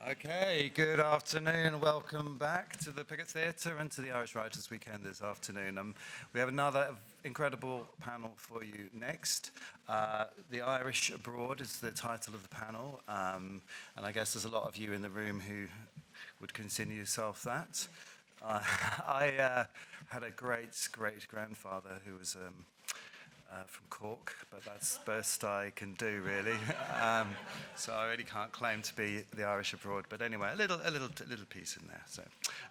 Okay, good afternoon. Welcome back to the Pickett Theatre and to the Irish Writers' Weekend this afternoon. We have another incredible panel for you next. The Irish Abroad is the title of the panel, and I guess there's a lot of you in the room who would consider yourself that. I had a great-grandfather who was from Cork, but that's the best I can do, really. So I really can't claim to be the Irish Abroad, but anyway, a little piece in there. So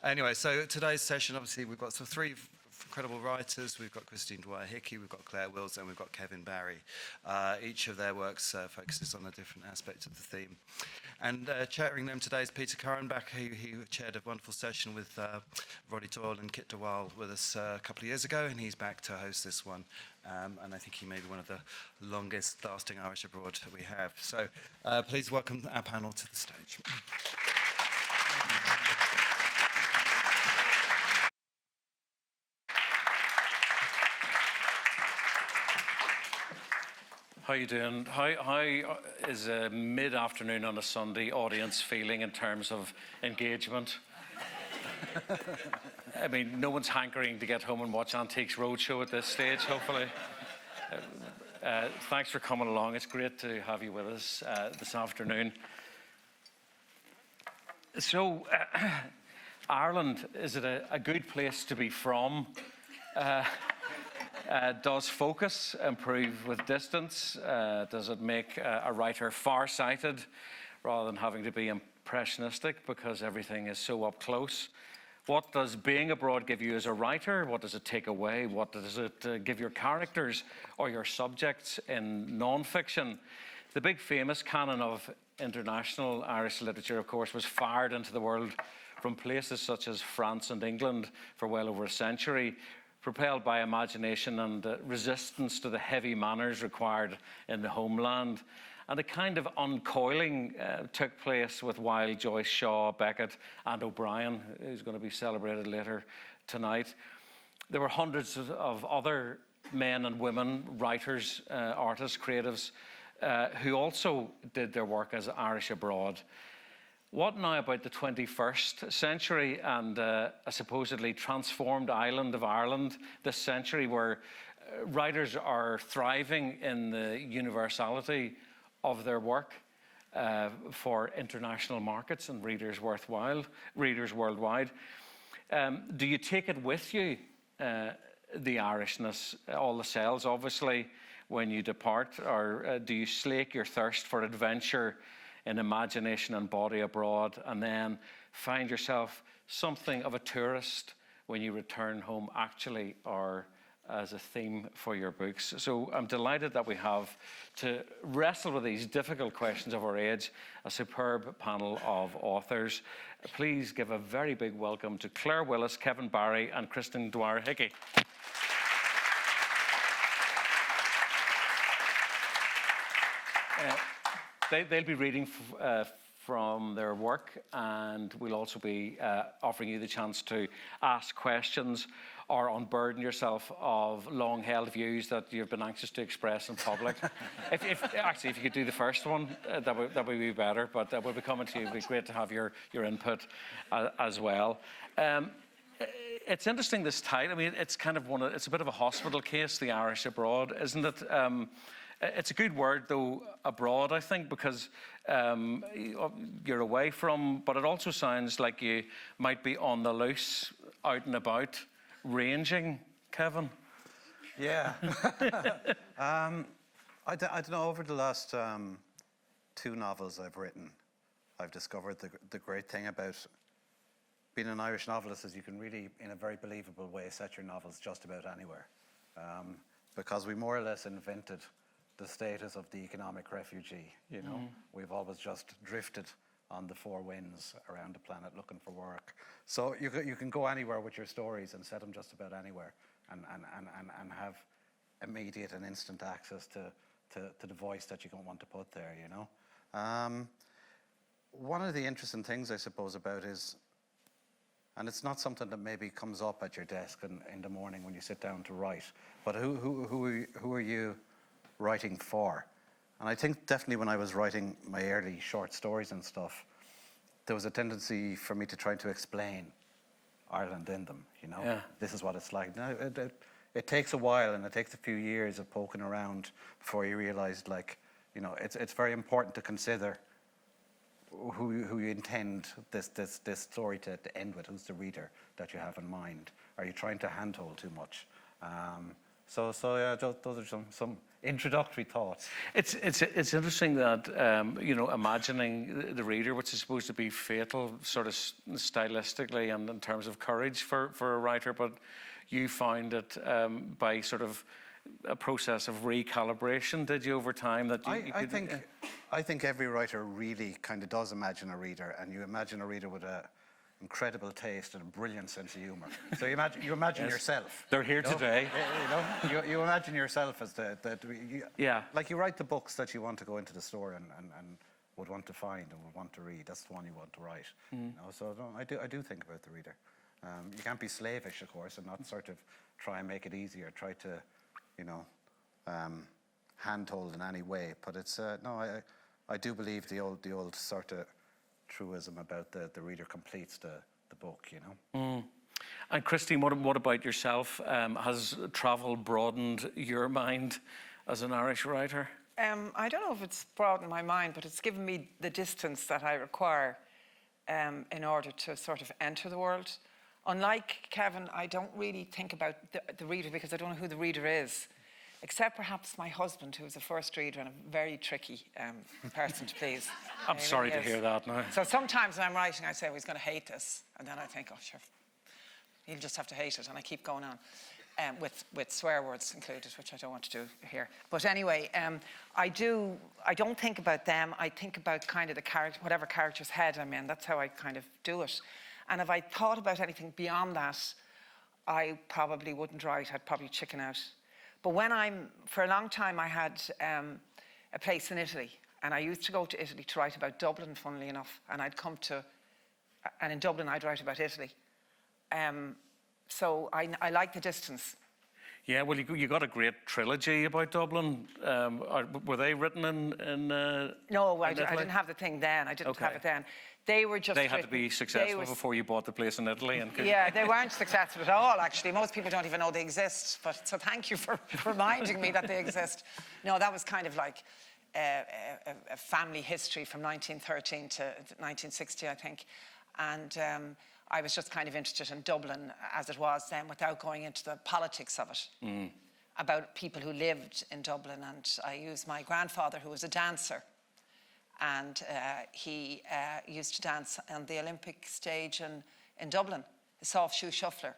anyway, so today's session, obviously, we've got three incredible writers. We've got Dwyer, Hickey, we've got Clair and we've got Kevin Barry. Each of their works focuses on a different aspect of the theme. And chairing them today is Peter Curran, who chaired a wonderful session with Roddy Doyle and Kit DeWall with us a couple of years ago, and he's back to host this one. And I think he may be one of the longest lasting Irish Abroad that we have. So please welcome our panel to the stage. How you doing? How is a mid-afternoon on a Sunday audience feeling in terms of engagement? I mean, no one's hankering to get home and watch Antiques Roadshow at this stage, hopefully. Thanks for coming along. It's great to have you with us this afternoon. So, Ireland, is it a good place to be from? Does focus improve with distance? Does it make a writer far-sighted rather than having to be impressionistic because everything is so up close? What does being abroad give you as a writer? What does it take away? What does it give your characters or your subjects in non-fiction? The big famous canon of international Irish literature, of course, was fired into the world from places such as France and England for well over a century, propelled by imagination and resistance to the heavy manners required in the homeland. And a kind of uncoiling took place with Wilde, Joyce, Shaw, Beckett, and O'Brien, who's going to be celebrated later tonight. There were hundreds of other men and women, writers, artists, creatives, who also did their work as Irish abroad. What now about the 21st century and a supposedly transformed island of Ireland this century where writers are thriving in the universality of their work for international markets and readers worldwide? Do you take it with you, the Irishness, all the cells, obviously, when you depart, or do you slake your thirst for adventure in imagination and body abroad, and then find yourself something of a tourist when you return home, actually, or as a theme for your books? So I'm delighted that we have, to wrestle with these difficult questions of our age, a superb panel of authors. Please give a very big welcome to Clair Willis, Kevin Barry, and Dwyer Hickey. They'll be reading from their work, and we'll also be offering you the chance to ask questions or unburden yourself of long-held views that you've been anxious to express in public. If you could do the first one, that would be better, but we'll be coming to you. It'd be great to have your input as well. It's interesting, this title. I mean, it's kind of it's a bit of a hospital case, the Irish abroad, isn't it? It's a good word, though, abroad, I think, because you're away from, but it also sounds like you might be on the loose, out and about, ranging, Kevin. Yeah. I don't know, over the last two novels I've written, I've discovered the great thing about being an Irish novelist is you can really, in a very believable way, set your novels just about anywhere. Because we more or less invented the status of the economic refugee, you know. We've always just drifted on the four winds around the planet looking for work. So you can go anywhere with your stories and set them just about anywhere and have immediate and instant access to the voice that you don't want to put there, you know. One of the interesting things, I suppose, about is, and it's not something that maybe comes up at your desk in the morning when you sit down to write, but who are you writing for? And I think definitely when I was writing my early short stories and stuff, there was a tendency for me to try to explain Ireland in them, you know. Yeah. This is what it's like. Now, it takes a while, and it takes a few years of poking around before you realise, like, you know, it's very important to consider who you intend this story to end with. Who's the reader that you have in mind? Are you trying to handhold too much? So yeah, those are some introductory thoughts. It's interesting that imagining the reader, which is supposed to be fatal, sort of stylistically and in terms of courage for a writer, but you found it by sort of a process of recalibration, did you, over time? That you could, I think every writer really kind of does imagine a reader, and you imagine a reader with a incredible taste and a brilliant sense of humour. So you imagine Yes. yourself. They're here today. You imagine yourself as Yeah. like you write the books that you want to go into the store and would want to find and would want to read. That's the one you want to write. You know, so no, I do think about the reader. You can't be slavish, of course, and not sort of try and make it easier. Try to, you know, handhold in any way. But it's no, I do believe the old sort of truism about the reader completes the book, you know. And Christine, what about yourself? Has travel broadened your mind as an Irish writer? I don't know if it's broadened my mind, but it's given me the distance that I require in order to sort of enter the world. Unlike Kevin, I don't really think about the reader because I don't know who the reader is, except perhaps my husband, who's a first reader and a very tricky person to please. I'm sorry to hear that now. So sometimes when I'm writing, I say, well, he's going to hate this. And then I think, oh, sure, he'll just have to hate it. And I keep going on with swear words included, which I don't want to do here. But anyway, I don't think about them. I think about kind of the character, whatever character's head I'm in. That's how I kind of do it. And if I thought about anything beyond that, I probably wouldn't write. I'd probably chicken out. But for a long time, I had a place in Italy. And I used to go to Italy to write about Dublin, funnily enough. And and in Dublin, I'd write about Italy. So I like the distance. Yeah, well, you got a great trilogy about Dublin. Were they written in No, I Italy? didn't have the thing then. I didn't have Okay. it then. They were just They had to written- be successful they were- before you bought the place in Italy. And Yeah, they weren't successful at all, actually. Most people don't even know they exist. But so thank you for reminding me that they exist. No, that was kind of like a family history from 1913 to 1960, I think. And I was just kind of interested in Dublin as it was then without going into the politics of it. About people who lived in Dublin. And I used my grandfather, who was a dancer. And he used to dance on the Olympic stage in Dublin, the soft shoe shuffler.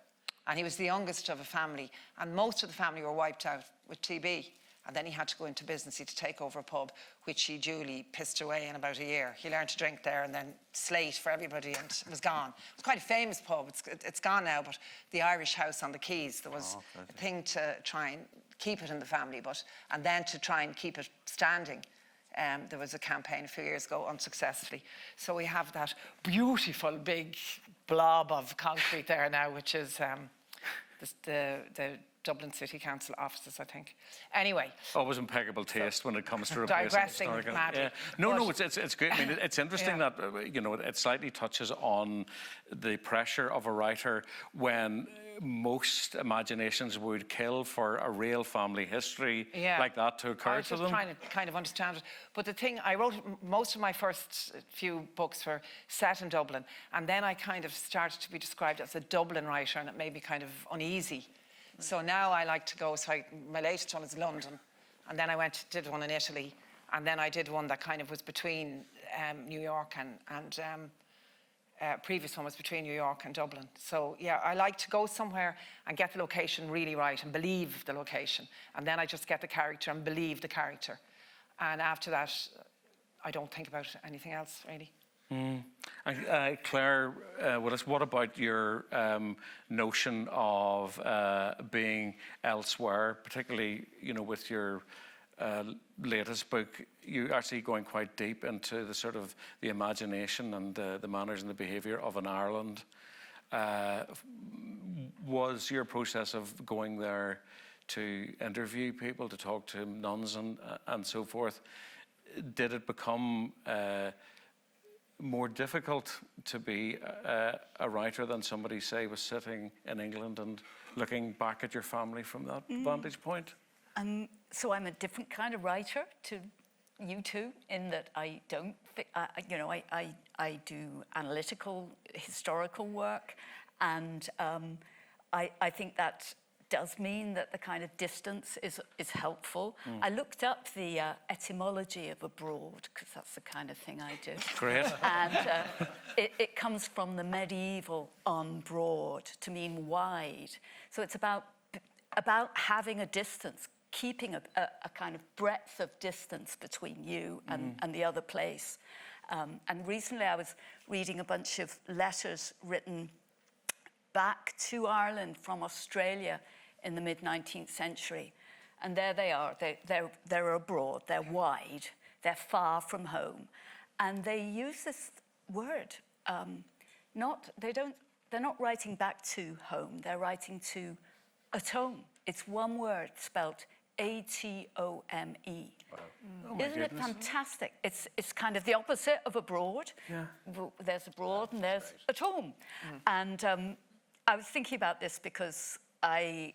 And he was the youngest of a family. And most of the family were wiped out with TB. And then he had to go into business. He had to take over a pub, which he duly pissed away in about a year. He learned to drink there and then slate for everybody, and it was gone. It was quite a famous pub. It's gone now, but the Irish House on the Quays, there was a thing to try and keep it in the family, and then to try and keep it standing. There was a campaign a few years ago, unsuccessfully. So we have that beautiful big blob of concrete there now, which is the Dublin City Council offices, I think. Anyway. always impeccable taste when it comes to replacing Digressing historical. madly. Yeah. No, But- it's great. I mean, it's interesting Yeah. that it slightly touches on the pressure of a writer when most imaginations would kill for a real family history like that to I occur was to just them. trying to kind of understand it. But the thing, I wrote, most of my first few books were set in Dublin. And then I kind of started to be described as a Dublin writer, and it made me kind of uneasy. So now I like to go, my latest one is London. And then I did one in Italy. And then I did one that kind of was between New York and previous one was between New York and Dublin. So yeah, I like to go somewhere and get the location really right and believe the location. And then I just get the character and believe the character. And after that, I don't think about anything else, really. Claire, what about your notion of being elsewhere, particularly, with your latest book, you actually going quite deep into the sort of the imagination and the manners and the behaviour of an Ireland. Was your process of going there to interview people, to talk to nuns and so forth, did it become more difficult to be a writer than somebody, say, was sitting in England and looking back at your family from that vantage point? So I'm a different kind of writer to you two in that I don't, I do analytical, historical work, and I think that does mean that the kind of distance is helpful. I looked up the etymology of abroad, because that's the kind of thing I do. Great. And it comes from the medieval on broad to mean wide. So it's about having a distance, keeping a kind of breadth of distance between you and the other place. And recently I was reading a bunch of letters written back to Ireland from Australia in the mid-19th century. And there they are, they're abroad, they're wide, they're far from home. And they use this word, they're not writing back to home, they're writing to atone. It's one word spelt Atome. Wow. Oh, Isn't it fantastic? It's kind of the opposite of abroad. Yeah. There's abroad and there's at home. And I was thinking about this because I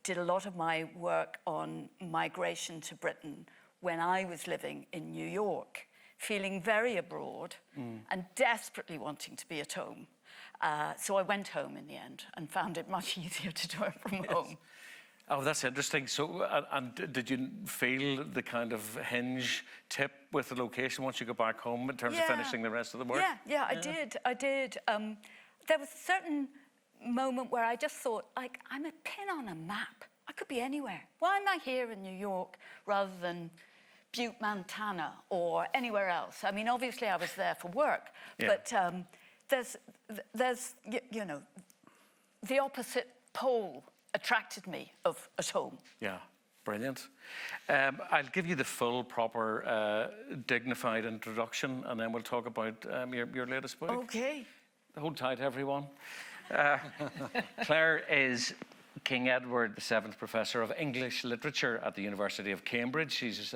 did a lot of my work on migration to Britain when I was living in New York, feeling very abroad and desperately wanting to be at home. So I went home in the end and found it much easier to do it from home. Oh, that's interesting. So, and did you feel the kind of hinge tip with the location once you go back home in terms of finishing the rest of the work? Yeah, I did. There was a certain moment where I just thought, like, I'm a pin on a map. I could be anywhere. Why am I here in New York rather than Butte, Montana, or anywhere else? I mean, obviously I was there for work, but there's the opposite pole attracted me of at home. Yeah, brilliant. I'll give you the full, proper, dignified introduction, and then we'll talk about your latest book. Okay. Hold tight, everyone. Clair is King Edward VII Professor of English Literature at the University of Cambridge. She's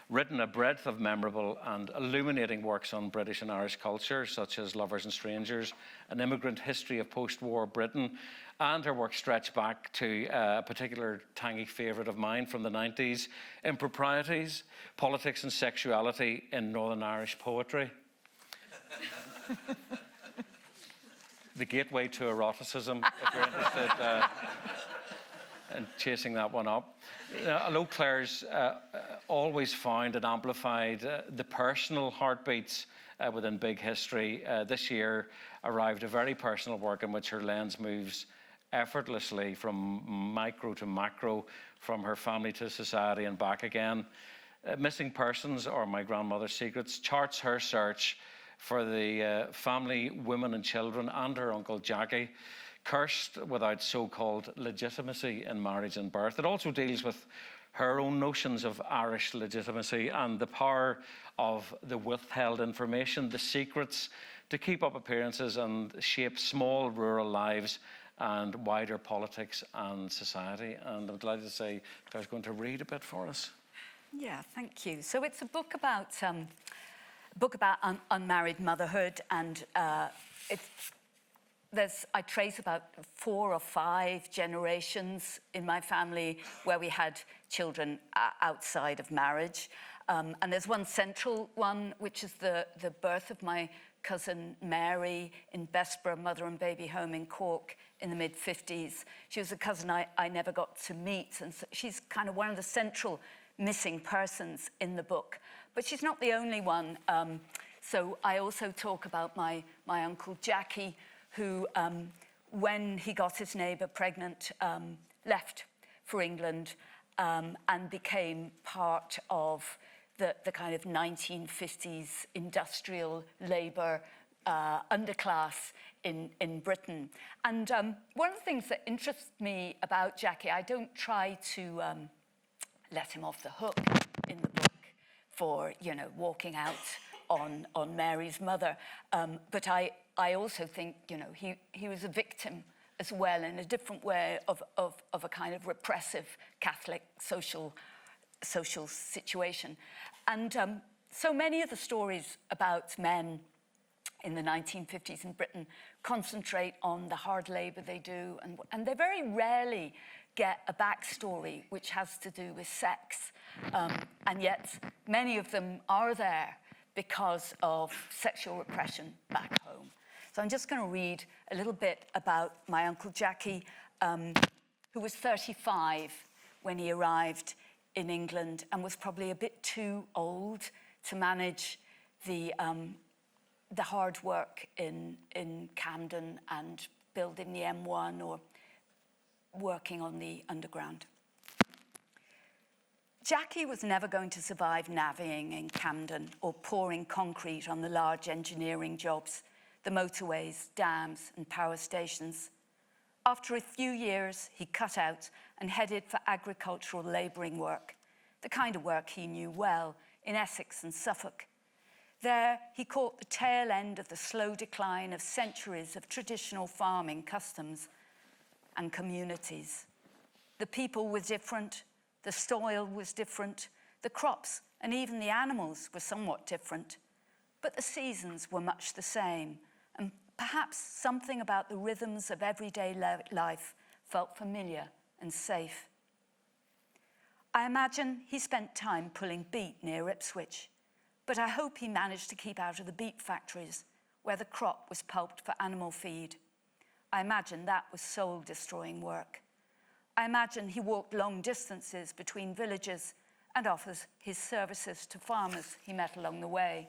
written a breadth of memorable and illuminating works on British and Irish culture, such as Lovers and Strangers, An Immigrant History of Post-War Britain, and her work stretched back to a particular tangy favourite of mine from the 90s, Improprieties, Politics and Sexuality in Northern Irish Poetry. The gateway to eroticism, if you're interested in chasing that one up. Although Claire's always found and amplified the personal heartbeats within big history, this year arrived a very personal work in which her lens moves effortlessly from micro to macro, from her family to society and back again. Missing Persons, or My Grandmother's Secrets, charts her search for the family, women and children, and her uncle Jackie, cursed without so-called legitimacy in marriage and birth. It also deals with her own notions of Irish legitimacy and the power of the withheld information, the secrets to keep up appearances and shape small rural lives and wider politics and society. And I'm delighted to say Claire's going to read a bit for us. Yeah, thank you. So it's a book about unmarried motherhood, and I trace about 4 or 5 generations in my family where we had children outside of marriage. And there's one central one, which is the birth of my cousin Mary in Bessborough Mother and Baby Home in Cork in the mid-50s. She was a cousin I never got to meet, and so she's kind of one of the central missing persons in the book. But she's not the only one. So I also talk about my uncle Jackie, who, when he got his neighbour pregnant, left for England and became part of the kind of 1950s industrial labour underclass in Britain. And one of the things that interests me about Jackie, I don't try to let him off the hook in the book for, walking out on Mary's mother. But I also think, he was a victim as well, in a different way of a kind of repressive Catholic social situation. And so many of the stories about men in the 1950s in Britain concentrate on the hard labour they do, and they very rarely get a backstory which has to do with sex. And yet many of them are there because of sexual repression back home. So I'm just going to read a little bit about my Uncle Jackie, who was 35 when he arrived in England and was probably a bit too old to manage the hard work in Camden and building the M1 or working on the underground. Jackie was never going to survive navvying in Camden or pouring concrete on the large engineering jobs, the motorways, dams and power stations. After a few years, he cut out and headed for agricultural labouring work, the kind of work he knew well in Essex and Suffolk. There, he caught the tail end of the slow decline of centuries of traditional farming customs and communities. The people were different, the soil was different, the crops and even the animals were somewhat different, but the seasons were much the same, and perhaps something about the rhythms of everyday life felt familiar and safe. I imagine he spent time pulling beet near Ipswich, but I hope he managed to keep out of the beet factories where the crop was pulped for animal feed. I imagine that was soul-destroying work. I imagine he walked long distances between villages and offers his services to farmers he met along the way.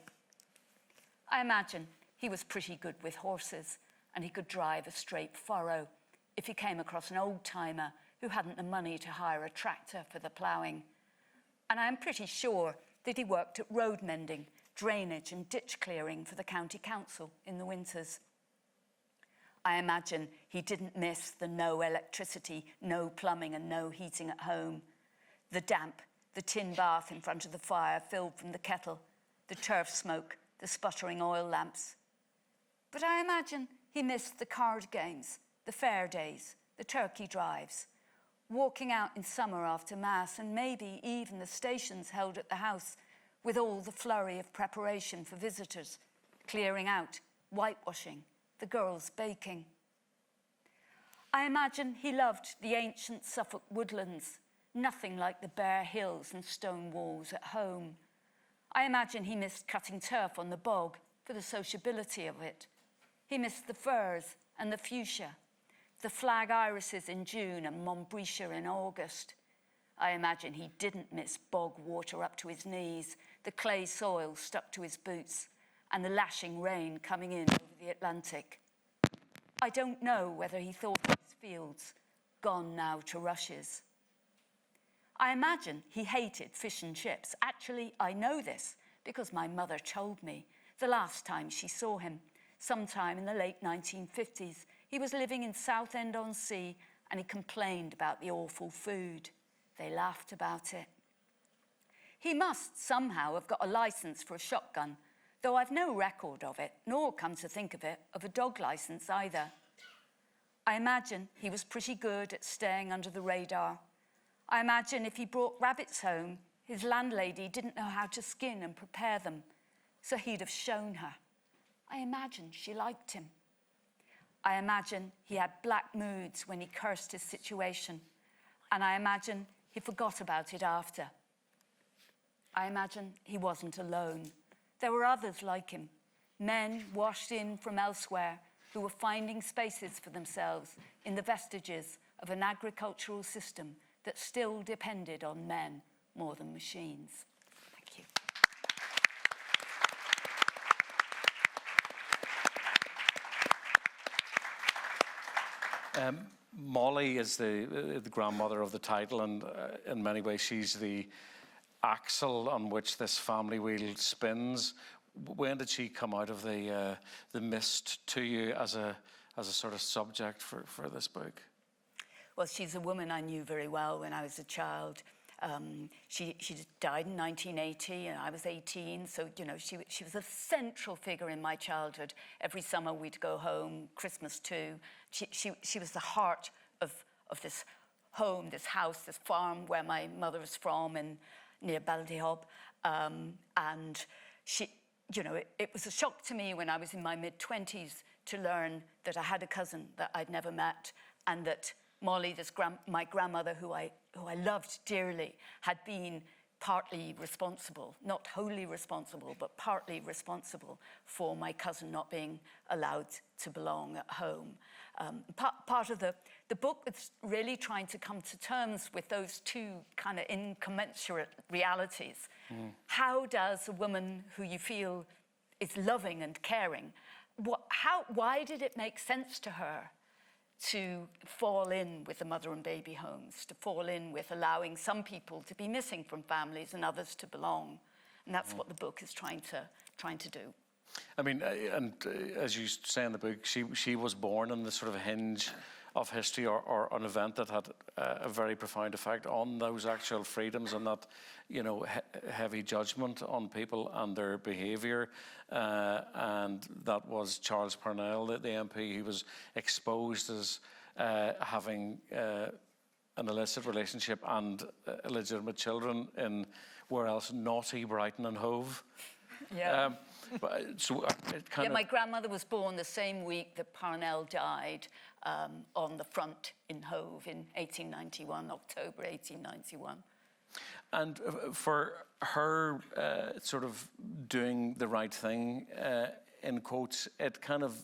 I imagine he was pretty good with horses and he could drive a straight furrow if he came across an old-timer who hadn't the money to hire a tractor for the ploughing. And I'm pretty sure that he worked at road mending, drainage and ditch clearing for the county council in the winters. I imagine he didn't miss the no electricity, no plumbing and no heating at home, the damp, the tin bath in front of the fire filled from the kettle, the turf smoke, the sputtering oil lamps. But I imagine he missed the card games, the fair days, the turkey drives, walking out in summer after Mass, and maybe even the stations held at the house with all the flurry of preparation for visitors, clearing out, whitewashing, the girls baking. I imagine he loved the ancient Suffolk woodlands, nothing like the bare hills and stone walls at home. I imagine he missed cutting turf on the bog for the sociability of it. He missed the firs and the fuchsia, the flag irises in June and Montbretia in August. I imagine he didn't miss bog water up to his knees, the clay soil stuck to his boots, and the lashing rain coming in over the Atlantic. I don't know whether he thought of his fields, gone now to rushes. I imagine he hated fish and chips. Actually, I know this because my mother told me the last time she saw him, sometime in the late 1950s. He was living in Southend-on-Sea and he complained about the awful food. They laughed about it. He must somehow have got a licence for a shotgun, though I've no record of it, nor, come to think of it, of a dog licence either. I imagine he was pretty good at staying under the radar. I imagine if he brought rabbits home, his landlady didn't know how to skin and prepare them, so he'd have shown her. I imagine she liked him. I imagine he had black moods when he cursed his situation, and I imagine he forgot about it after. I imagine he wasn't alone. There were others like him, men washed in from elsewhere who were finding spaces for themselves in the vestiges of an agricultural system that still depended on men more than machines. Thank you. Molly is the grandmother of the title, and in many ways she's the axle on which this family wheel spins. When did she come out of the mist to you as a sort of subject for this book? Well, she's a woman I knew very well when I was a child. She died in 1980 and I was 18, so you know she was a central figure in my childhood. Every summer we'd go home, Christmas too. She was the heart of this home, this house, this farm where my mother was from, near Ballyhob, and you know, it was a shock to me when I was in my mid-20s to learn that I had a cousin that I'd never met, and that Molly, my grandmother, who I loved dearly, had been partly responsible, not wholly responsible, but partly responsible for my cousin not being allowed to belong at home. Part of the book was really trying to come to terms with those two kind of incommensurate realities. How does a woman who you feel is loving and caring, why did it make sense to her to fall in with the mother and baby homes, to fall in with allowing some people to be missing from families and others to belong? And that's what the book is trying to do. I mean, as you say in the book, she was born in the sort of hinge of history, or an event that had a very profound effect on those actual freedoms, and that, you know, heavy judgment on people and their behaviour. And that was Charles Parnell, the MP, who was exposed as having an illicit relationship and illegitimate children in, where else, naughty Brighton and Hove. Yeah. So it kind of... My grandmother was born the same week that Parnell died, on the front in Hove in 1891, October 1891. And for her sort of doing the right thing, in quotes, it kind of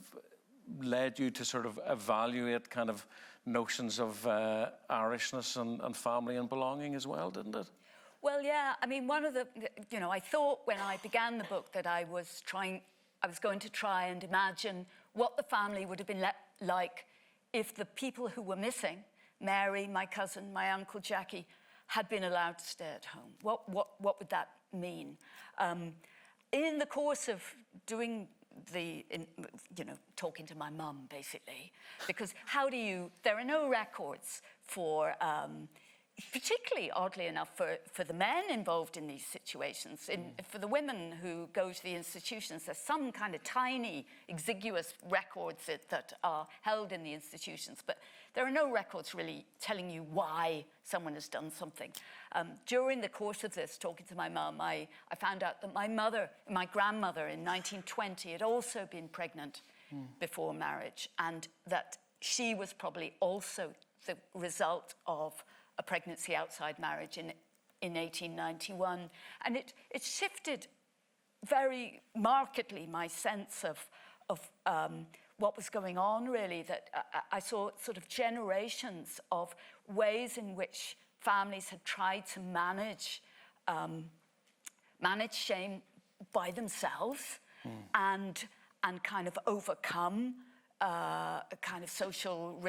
led you to sort of evaluate kind of notions of Irishness and family and belonging as well, didn't it? Well, yeah, I mean, one of the, you know, I thought when I began the book that I was going to try and imagine what the family would have been like if the people who were missing, Mary, my cousin, my Uncle Jackie, had been allowed to stay at home. What would that mean? In the course of doing talking to my mum, basically, because there are no records for, particularly, oddly enough, for the men involved in these situations. For the women who go to the institutions, there's some kind of tiny, exiguous records that are held in the institutions, but there are no records really telling you why someone has done something. During the course of this, talking to my mum, I found out that my grandmother in 1920 had also been pregnant before marriage, and that she was probably also the result of a pregnancy outside marriage in 1891. And it shifted very markedly my sense of what was going on, really, that I saw sort of generations of ways in which families had tried to manage shame by themselves and kind of overcome kind of social,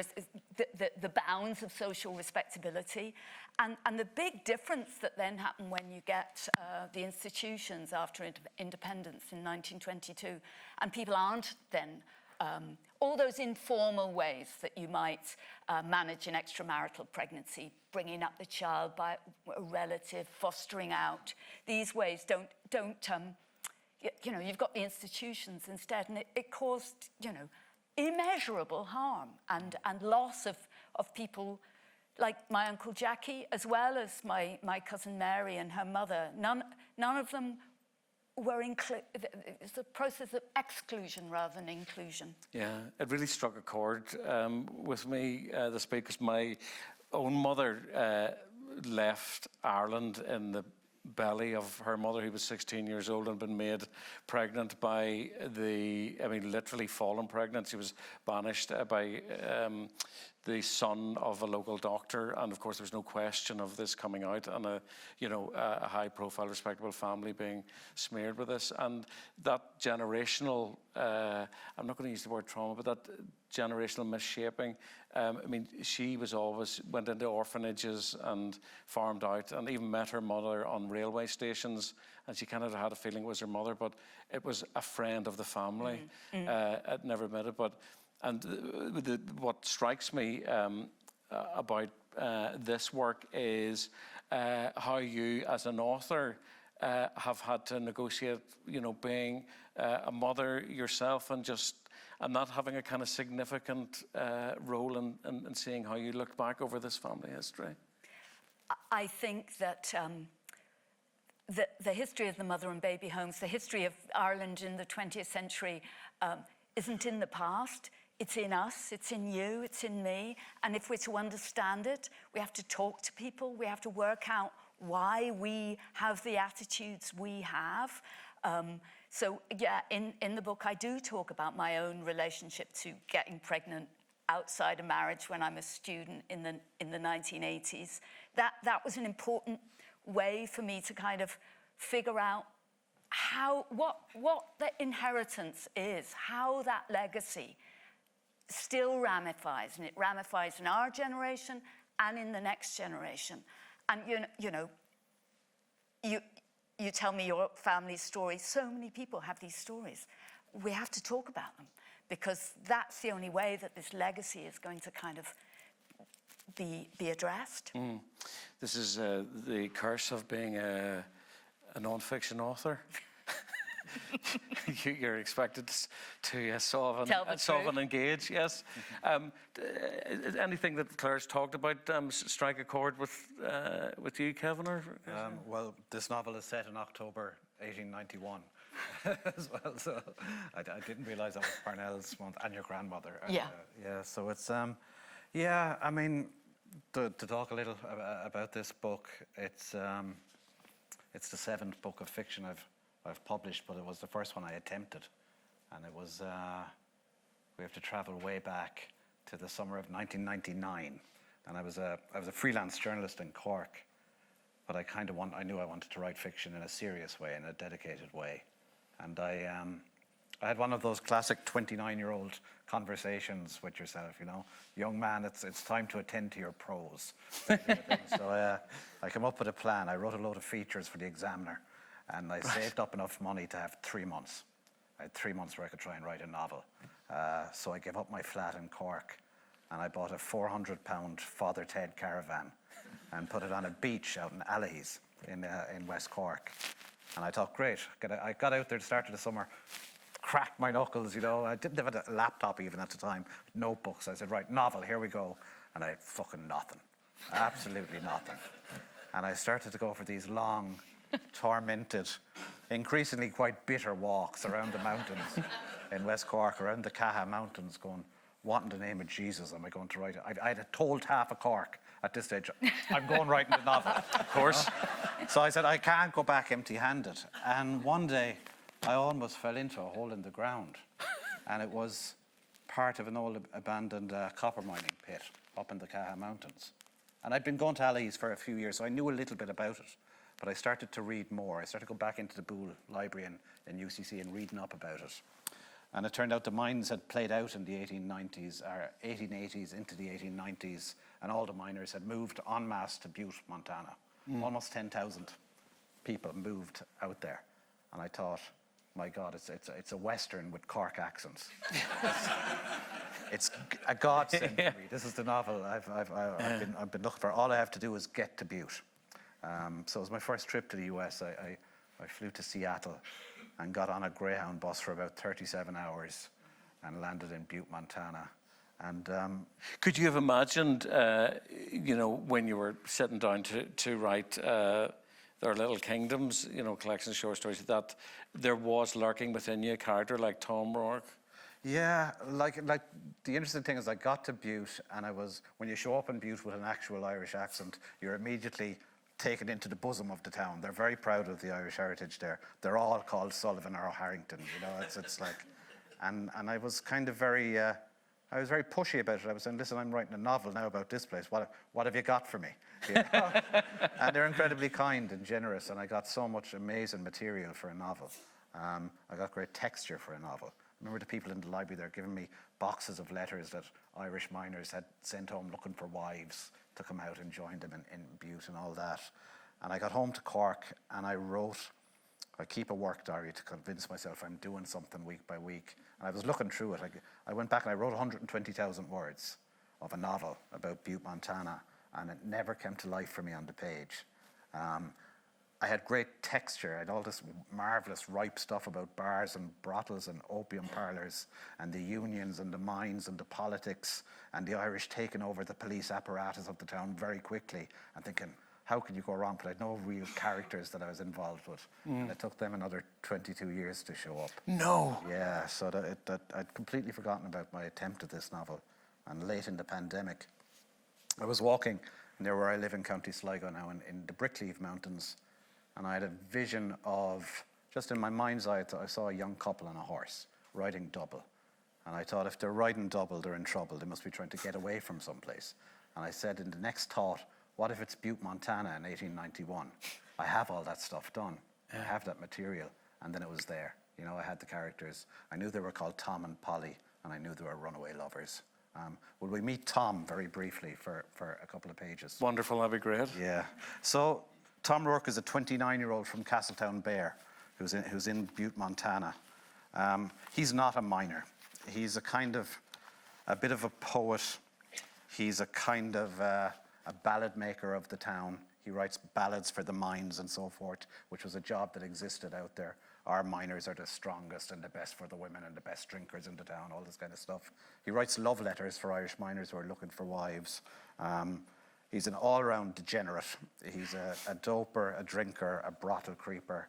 the bounds of social respectability. And the big difference that then happened when you get the institutions after independence in 1922, and people aren't then, all those informal ways that you might manage an extramarital pregnancy, bringing up the child by a relative, fostering out, these ways don't you know, you've got the institutions instead, and it caused, you know, immeasurable harm and loss of people like my Uncle Jackie, as well as my cousin Mary and her mother. None of them were it's a process of exclusion rather than inclusion. Yeah, it really struck a chord with me this week, because my own mother left Ireland in the belly of her mother, who was 16 years old and been made pregnant by literally fallen pregnant. She was banished by the son of a local doctor, and of course there was no question of this coming out, and a high-profile, respectable family being smeared with this, and that generational, I'm not going to use the word trauma, but that generational misshaping. She was always went into orphanages and farmed out, and even met her mother on railway stations, and she kind of had a feeling it was her mother, but it was a friend of the family. I'd never admitted, what strikes me about this work is how you, as an author, have had to negotiate, being a mother yourself, and not having a kind of significant role in seeing how you look back over this family history. I think that the history of the mother and baby homes, the history of Ireland in the 20th century isn't in the past. It's in us, it's in you, it's in me. And if we're to understand it, we have to talk to people. We have to work out why we have the attitudes we have. So yeah, in the book, I do talk about my own relationship to getting pregnant outside of marriage when I'm a student in the 1980s. That was an important way for me to kind of figure out what the inheritance is, how that legacy still ramifies, and it ramifies in our generation and in the next generation. And you tell me your family story. So many people have these stories. We have to talk about them, because that's the only way that this legacy is going to kind of be addressed. This is the curse of being a non-fiction author. You're expected to solve and engage, yes. Anything that Claire's talked about strike a chord with you, Kevin? Well, this novel is set in October 1891 as well, so I didn't realise that was Parnell's month and your grandmother. Yeah. So it's, I mean, to talk a little about this book, it's the 7th book of fiction I've published, but it was the first one I attempted, and it was we have to travel way back to the summer of 1999, and I was a freelance journalist in Cork, but I knew I wanted to write fiction in a serious way, in a dedicated way, and I had one of those classic 29-year-old conversations with yourself, young man, it's time to attend to your prose. So I came up with a plan. I wrote a load of features for the Examiner. And I saved up enough money to have 3 months. I had 3 months where I could try and write a novel. So I gave up my flat in Cork, and I bought a £400 Father Ted caravan and put it on a beach out in Allahy's in West Cork. And I thought, great, I got out there at the start of the summer, cracked my knuckles, I didn't have a laptop even at the time, notebooks. I said, right, novel, here we go. And I had fucking nothing, absolutely nothing. And I started to go for these long, tormented, increasingly quite bitter walks around the mountains in West Cork, around the Caha Mountains, going, what in the name of Jesus am I going to write? I had told half of Cork at this stage, I'm going writing the novel. Of course. So I said, I can't go back empty-handed. And one day, I almost fell into a hole in the ground. And it was part of an old abandoned copper mining pit up in the Caha Mountains. And I'd been going to Allahy's for a few years, so I knew a little bit about it. But I started to read more. I started to go back into the Boole Library in UCC and reading up about it. And it turned out the mines had played out in the 1880s into the 1890s, and all the miners had moved en masse to Butte, Montana. Almost 10,000 people moved out there. And I thought, my God, it's a Western with Cork accents. It's a godsend to me. This is the novel I've been looking for. All I have to do is get to Butte. So it was my first trip to the US. I flew to Seattle and got on a Greyhound bus for about 37 hours and landed in Butte, Montana. And could you have imagined, when you were sitting down to write Their Little Kingdoms, collection of short stories, that there was lurking within you a character like Tom Rourke? Yeah, like the interesting thing is I got to Butte, and when you show up in Butte with an actual Irish accent, you're immediately taken into the bosom of the town. They're very proud of the Irish heritage there. They're all called Sullivan or Harrington, it's like, and I was kind of very, I was very pushy about it. I was saying, listen, I'm writing a novel now about this place. What have you got for me? And they're incredibly kind and generous, and I got so much amazing material for a novel. I got great texture for a novel. I remember the people in the library there giving me boxes of letters that Irish miners had sent home looking for wives to come out and join them in Butte and all that. And I got home to Cork and I keep a work diary to convince myself I'm doing something week by week. And I was looking through it. I went back and I wrote 120,000 words of a novel about Butte, Montana, and it never came to life for me on the page. I had great texture. I had all this marvelous ripe stuff about bars and brothels and opium parlours and the unions and the mines and the politics and the Irish taking over the police apparatus of the town very quickly and thinking, how could you go wrong? But I had no real characters that I was involved with. And it took them another 22 years to show up. No. Yeah, so I'd completely forgotten about my attempt at this novel. And late in the pandemic, I was walking near where I live in County Sligo now, in the Brickleaf Mountains, and I had a vision of, just in my mind's eye, I saw a young couple on a horse riding double. And I thought, if they're riding double, they're in trouble. They must be trying to get away from someplace. And I said in the next thought, what if it's Butte, Montana in 1891? I have all that stuff done. I have that material. And then it was there. You know, I had the characters. I knew they were called Tom and Polly, and I knew they were runaway lovers. Will we meet Tom very briefly for a couple of pages? Wonderful, that'd be great. Yeah. So Tom Rourke is a 29-year-old from Castletown Bear who's in Butte, Montana. He's not a miner. He's a bit of a poet. He's a kind of a ballad maker of the town. He writes ballads for the mines and so forth, which was a job that existed out there. Our miners are the strongest and the best for the women and the best drinkers in the town, all this kind of stuff. He writes love letters for Irish miners who are looking for wives. He's an all-round degenerate. He's a doper, a drinker, a brothel creeper.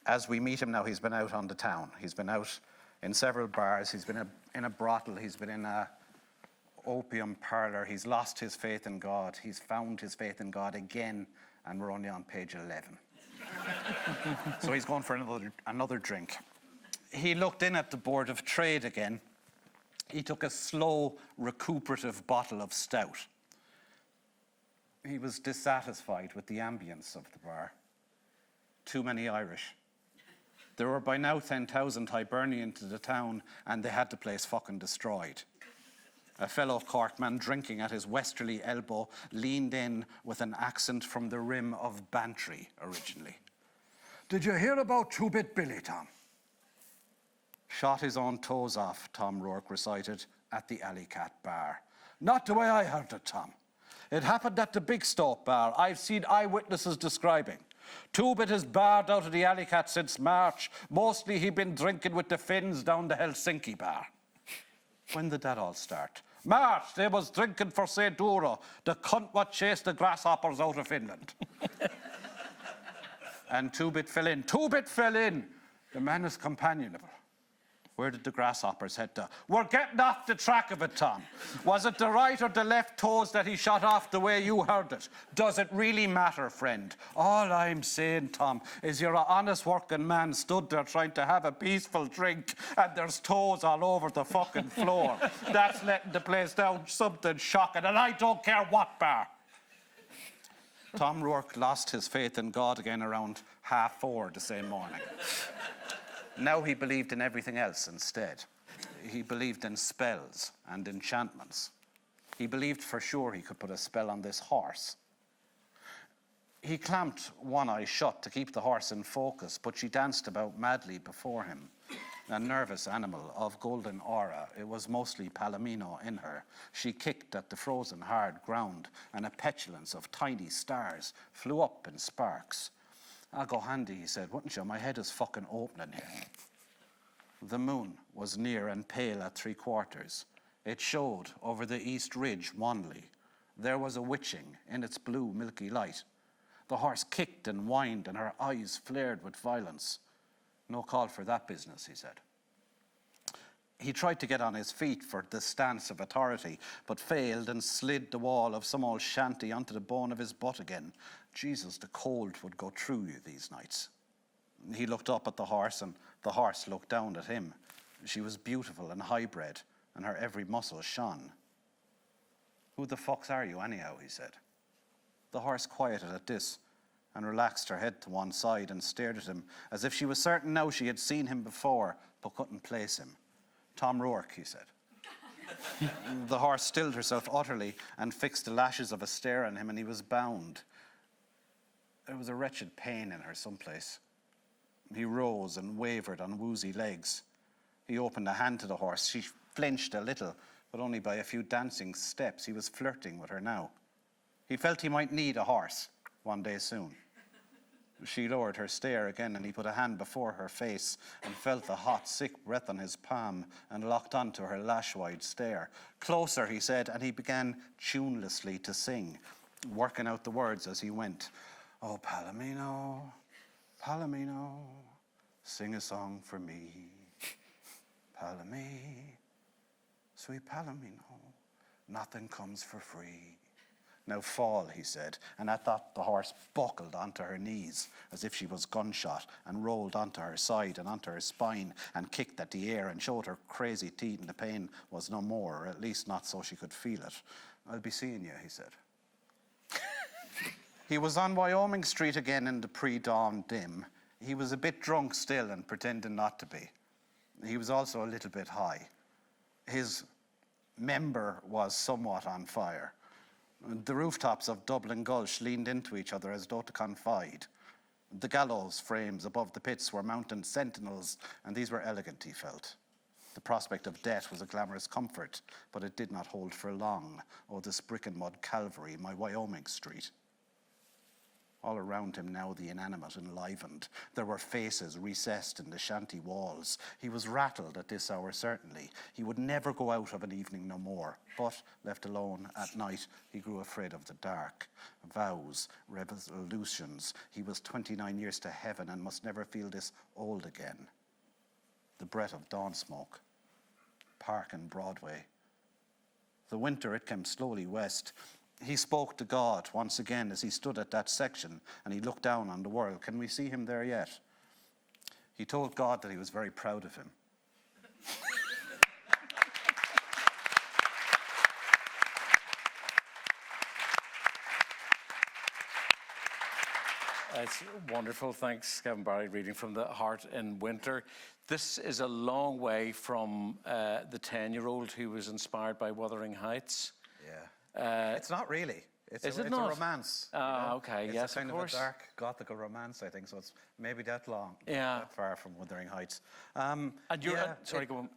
As we meet him now, he's been out on the town. He's been out in several bars. He's been in a brothel. He's been in a opium parlor. He's lost his faith in God. He's found his faith in God again, and we're only on page 11. So he's going for another drink. He looked in at the Board of Trade again. He took a slow, recuperative bottle of stout. He was dissatisfied with the ambience of the bar. Too many Irish. There were by now 10,000 Hibernians to the town, and they had the place fucking destroyed. A fellow Corkman drinking at his westerly elbow leaned in with an accent from the rim of Bantry originally. Did you hear about Two-Bit Billy, Tom? Shot his own toes off, Tom Rourke recited, at the Alley Cat bar. Not the way I heard it, Tom. It happened at the Big Stoke bar. I've seen eyewitnesses describing. Two-Bit is barred out of the Alley Cat since March. Mostly he been drinking with the Finns down the Helsinki bar. When did that all start? March, they was drinking for St. Duro, the cunt what chased the grasshoppers out of Finland. And Two-Bit fell in. Two-Bit fell in. The man is companionable. Where did the grasshoppers head to? We're getting off the track of it, Tom. Was it the right or the left toes that he shot off the way you heard it? Does it really matter, friend? All I'm saying, Tom, is you're an honest working man stood there trying to have a peaceful drink and there's toes all over the fucking floor. That's letting the place down something shocking, and I don't care what bar. Tom Rourke lost his faith in God again around 4:30 the same morning. Now he believed in everything else instead. He believed in spells and enchantments. He believed for sure he could put a spell on this horse. He clamped one eye shut to keep the horse in focus, but she danced about madly before him. A nervous animal of golden aura, it was mostly Palomino in her. She kicked at the frozen hard ground, and a petulance of tiny stars flew up in sparks. I'll go handy, he said, wouldn't you? My head is fucking opening here. The moon was near and pale at 3/4. It showed over the east ridge wanly. There was a witching in its blue milky light. The horse kicked and whined, and her eyes flared with violence. No call for that business, he said. He tried to get on his feet for the stance of authority, but failed and slid the wall of some old shanty onto the bone of his butt again. Jesus, the cold would go through you these nights. He looked up at the horse, and the horse looked down at him. She was beautiful and high-bred, and her every muscle shone. Who the fucks are you anyhow, he said. The horse quieted at this and relaxed her head to one side and stared at him as if she was certain now she had seen him before but couldn't place him. Tom Rourke, he said. The horse stilled herself utterly and fixed the lashes of a stare on him, and he was bound. There was a wretched pain in her someplace. He rose and wavered on woozy legs. He opened a hand to the horse. She flinched a little, but only by a few dancing steps. He was flirting with her now. He felt he might need a horse one day soon. She lowered her stare again, and he put a hand before her face and felt the hot, sick breath on his palm and locked onto her lash-wide stare. Closer, he said, and he began tunelessly to sing. working out the words as he went. Oh, Palomino, Palomino, sing a song for me. Palomino, sweet Palomino, nothing comes for free. Now fall, he said, and at that the horse buckled onto her knees as if she was gunshot and rolled onto her side and onto her spine and kicked at the air and showed her crazy teeth, and the pain was no more, or at least not so she could feel it. I'll be seeing you, he said. He was on Wyoming Street again in the pre-dawn dim. He was a bit drunk still and pretending not to be. He was also a little bit high. His member was somewhat on fire. The rooftops of Dublin Gulch leaned into each other as though to confide. The gallows frames above the pits were mounted sentinels, and these were elegant, he felt. The prospect of death was a glamorous comfort, but it did not hold for long. Oh, this brick and mud Calvary, my Wyoming Street. All around him now the inanimate enlivened. There were faces recessed in the shanty walls. He was rattled at this hour, certainly. He would never go out of an evening no more. But, left alone at night, he grew afraid of the dark. Vows, resolutions. He was 29 years to heaven and must never feel this old again. The breath of dawn smoke. Park and Broadway. The winter, it came slowly west. He spoke to God once again as he stood at that section and he looked down on the world. Can we see him there yet? He told God that he was very proud of him. It's wonderful. Thanks, Kevin Barry, reading from The Heart in Winter. This is a long way from the 10-year-old who was inspired by Wuthering Heights. Yeah. It's not really. It's Is a, it it's not? a romance. Ah, okay, It's yes, a kind of course. a dark gothical romance, I think. So it's maybe that long. Yeah. That far from Wuthering Heights. And you're sorry, go on.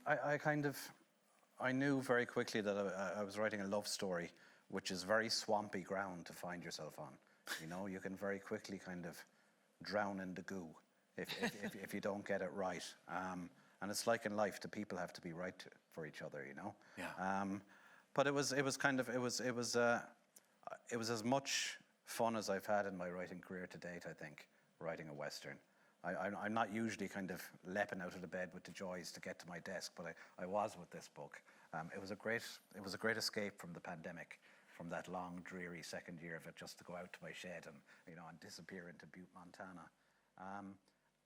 I knew very quickly that I was writing a love story, which is very swampy ground to find yourself on. You know, you can very quickly kind of drown in the goo if you don't get it right. And it's like in life, the people have to be right for each other, you know. Yeah. But it was as much fun as I've had in my writing career to date, I think, writing a Western. I'm not usually kind of leaping out of the bed with the joys to get to my desk, but I was with this book. It was a great escape from the pandemic, from that long, dreary second year of it, just to go out to my shed and, you know, and disappear into Butte, Montana.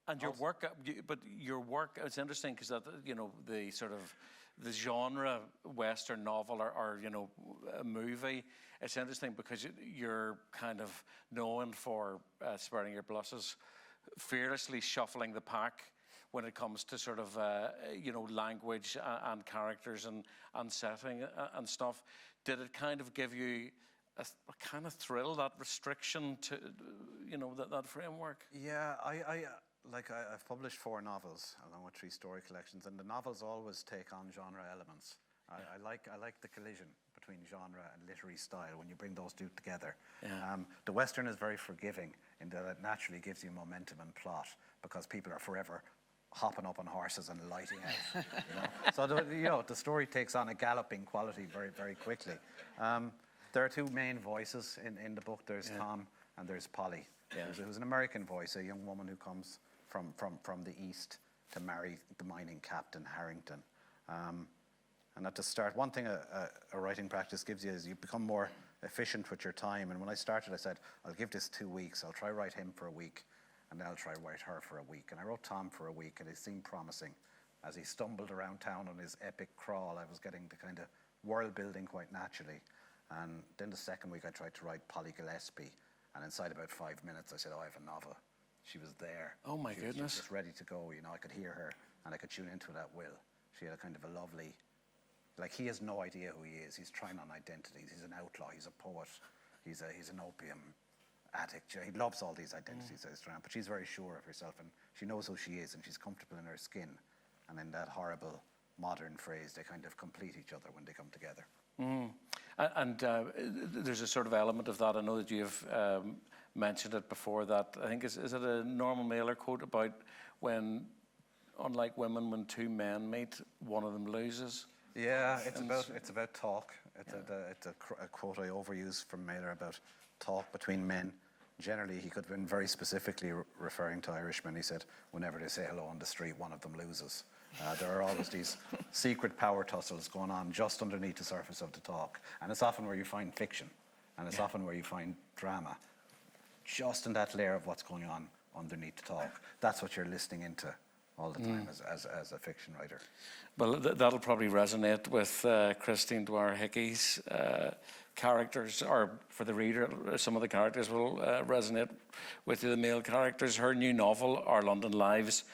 And your work, it's interesting because that, you know, the sort of the genre Western novel or you know, a movie, it's interesting because you're kind of known for, sparing your blusses, fearlessly shuffling the pack when it comes to sort of, you know, language and characters and setting and stuff. Did it kind of give you a kind of thrill, that restriction to, you know, that framework? Yeah, I've published 4 novels along with 3 story collections, and the novels always take on genre elements. I like the collision between genre and literary style when you bring those two together. Yeah. The Western is very forgiving in that it naturally gives you momentum and plot because people are forever hopping up on horses and lighting out. You know? So the story takes on a galloping quality very, very quickly. There are 2 main voices in the book. There's Tom and there's Polly. Yeah. There's an American voice, a young woman who comes from the East to marry the mining captain Harrington. And at the start, one thing a writing practice gives you is you become more efficient with your time. And when I started, I said, I'll give this 2 weeks. I'll try write him for a week, and then I'll try write her for a week. And I wrote Tom for a week, and it seemed promising. As he stumbled around town on his epic crawl, I was getting the kind of world building quite naturally. And then the second week, I tried to write Polly Gillespie. And inside about 5 minutes, I said, oh, I have a novel. She was there. Oh, my She was goodness. just ready to go. You know, I could hear her, and I could tune into it at will. She had a kind of a lovely... Like, he has no idea who he is. He's trying on identities. He's an outlaw. He's a poet. He's an opium addict. He loves all these identities that he's trying. But she's very sure of herself, and she knows who she is, and she's comfortable in her skin. And in that horrible modern phrase, they kind of complete each other when they come together. Mm. And there's a sort of element of that. I know that you've mentioned it before. That I think is it a Norman Mailer quote about when, unlike women, when 2 men meet, one of them loses. Yeah, it's about talk. It's a quote I overuse from Mailer about talk between men. Generally, he could have been very specifically referring to Irishmen. He said, whenever they say hello on the street, one of them loses. There are always these secret power tussles going on just underneath the surface of the talk. And it's often where you find fiction, and it's often where you find drama. Just in that layer of what's going on underneath the talk. That's what you're listening into all the time as a fiction writer. Well, that'll probably resonate with Christine Dwyer Hickey's characters, or for the reader, some of the characters will resonate with the male characters. Her new novel, Our London Lives,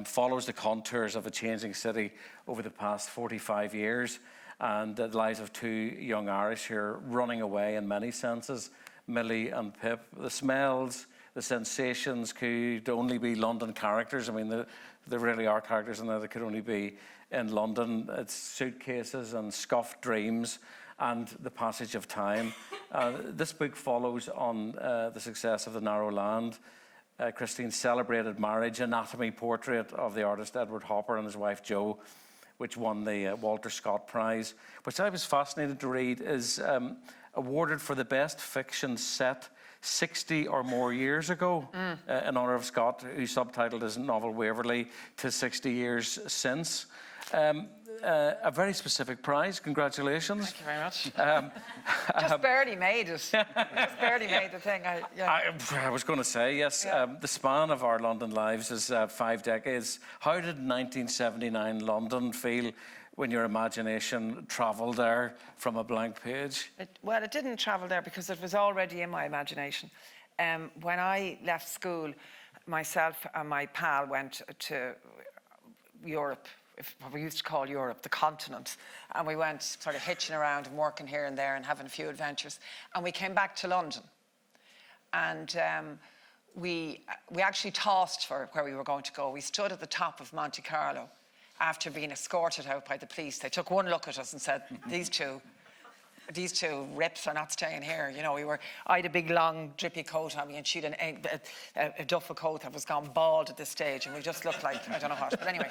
follows the contours of a changing city over the past 45 years and the lives of two young Irish who are running away in many senses, Millie and Pip. The smells, the sensations could only be London characters. I mean, there really are characters in there that could only be in London. It's suitcases and scuffed dreams and the passage of time. This book follows on the success of The Narrow Land, Christine's celebrated marriage anatomy portrait of the artist Edward Hopper and his wife Jo, which won the Walter Scott Prize, which I was fascinated to read, is awarded for the best fiction set 60 or more years ago in honour of Scott, who subtitled his novel Waverley to 60 years since. A very specific prize. Congratulations. Thank you very much. Just barely made it. Just barely made the thing. I was going to say, yes, the span of Our London Lives is 5 decades. How did 1979 London feel when your imagination travelled there from a blank page? Well, it didn't travel there because it was already in my imagination. When I left school, myself and my pal went to Europe, what we used to call Europe, the continent. And we went sort of hitching around and working here and there and having a few adventures. And we came back to London. And we actually tossed for where we were going to go. We stood at the top of Monte Carlo after being escorted out by the police. They took one look at us and said, these two rips are not staying here. You know, I had a big long drippy coat on me and she'd a duffel coat that was gone bald at this stage and we just looked like, I don't know what. But anyway,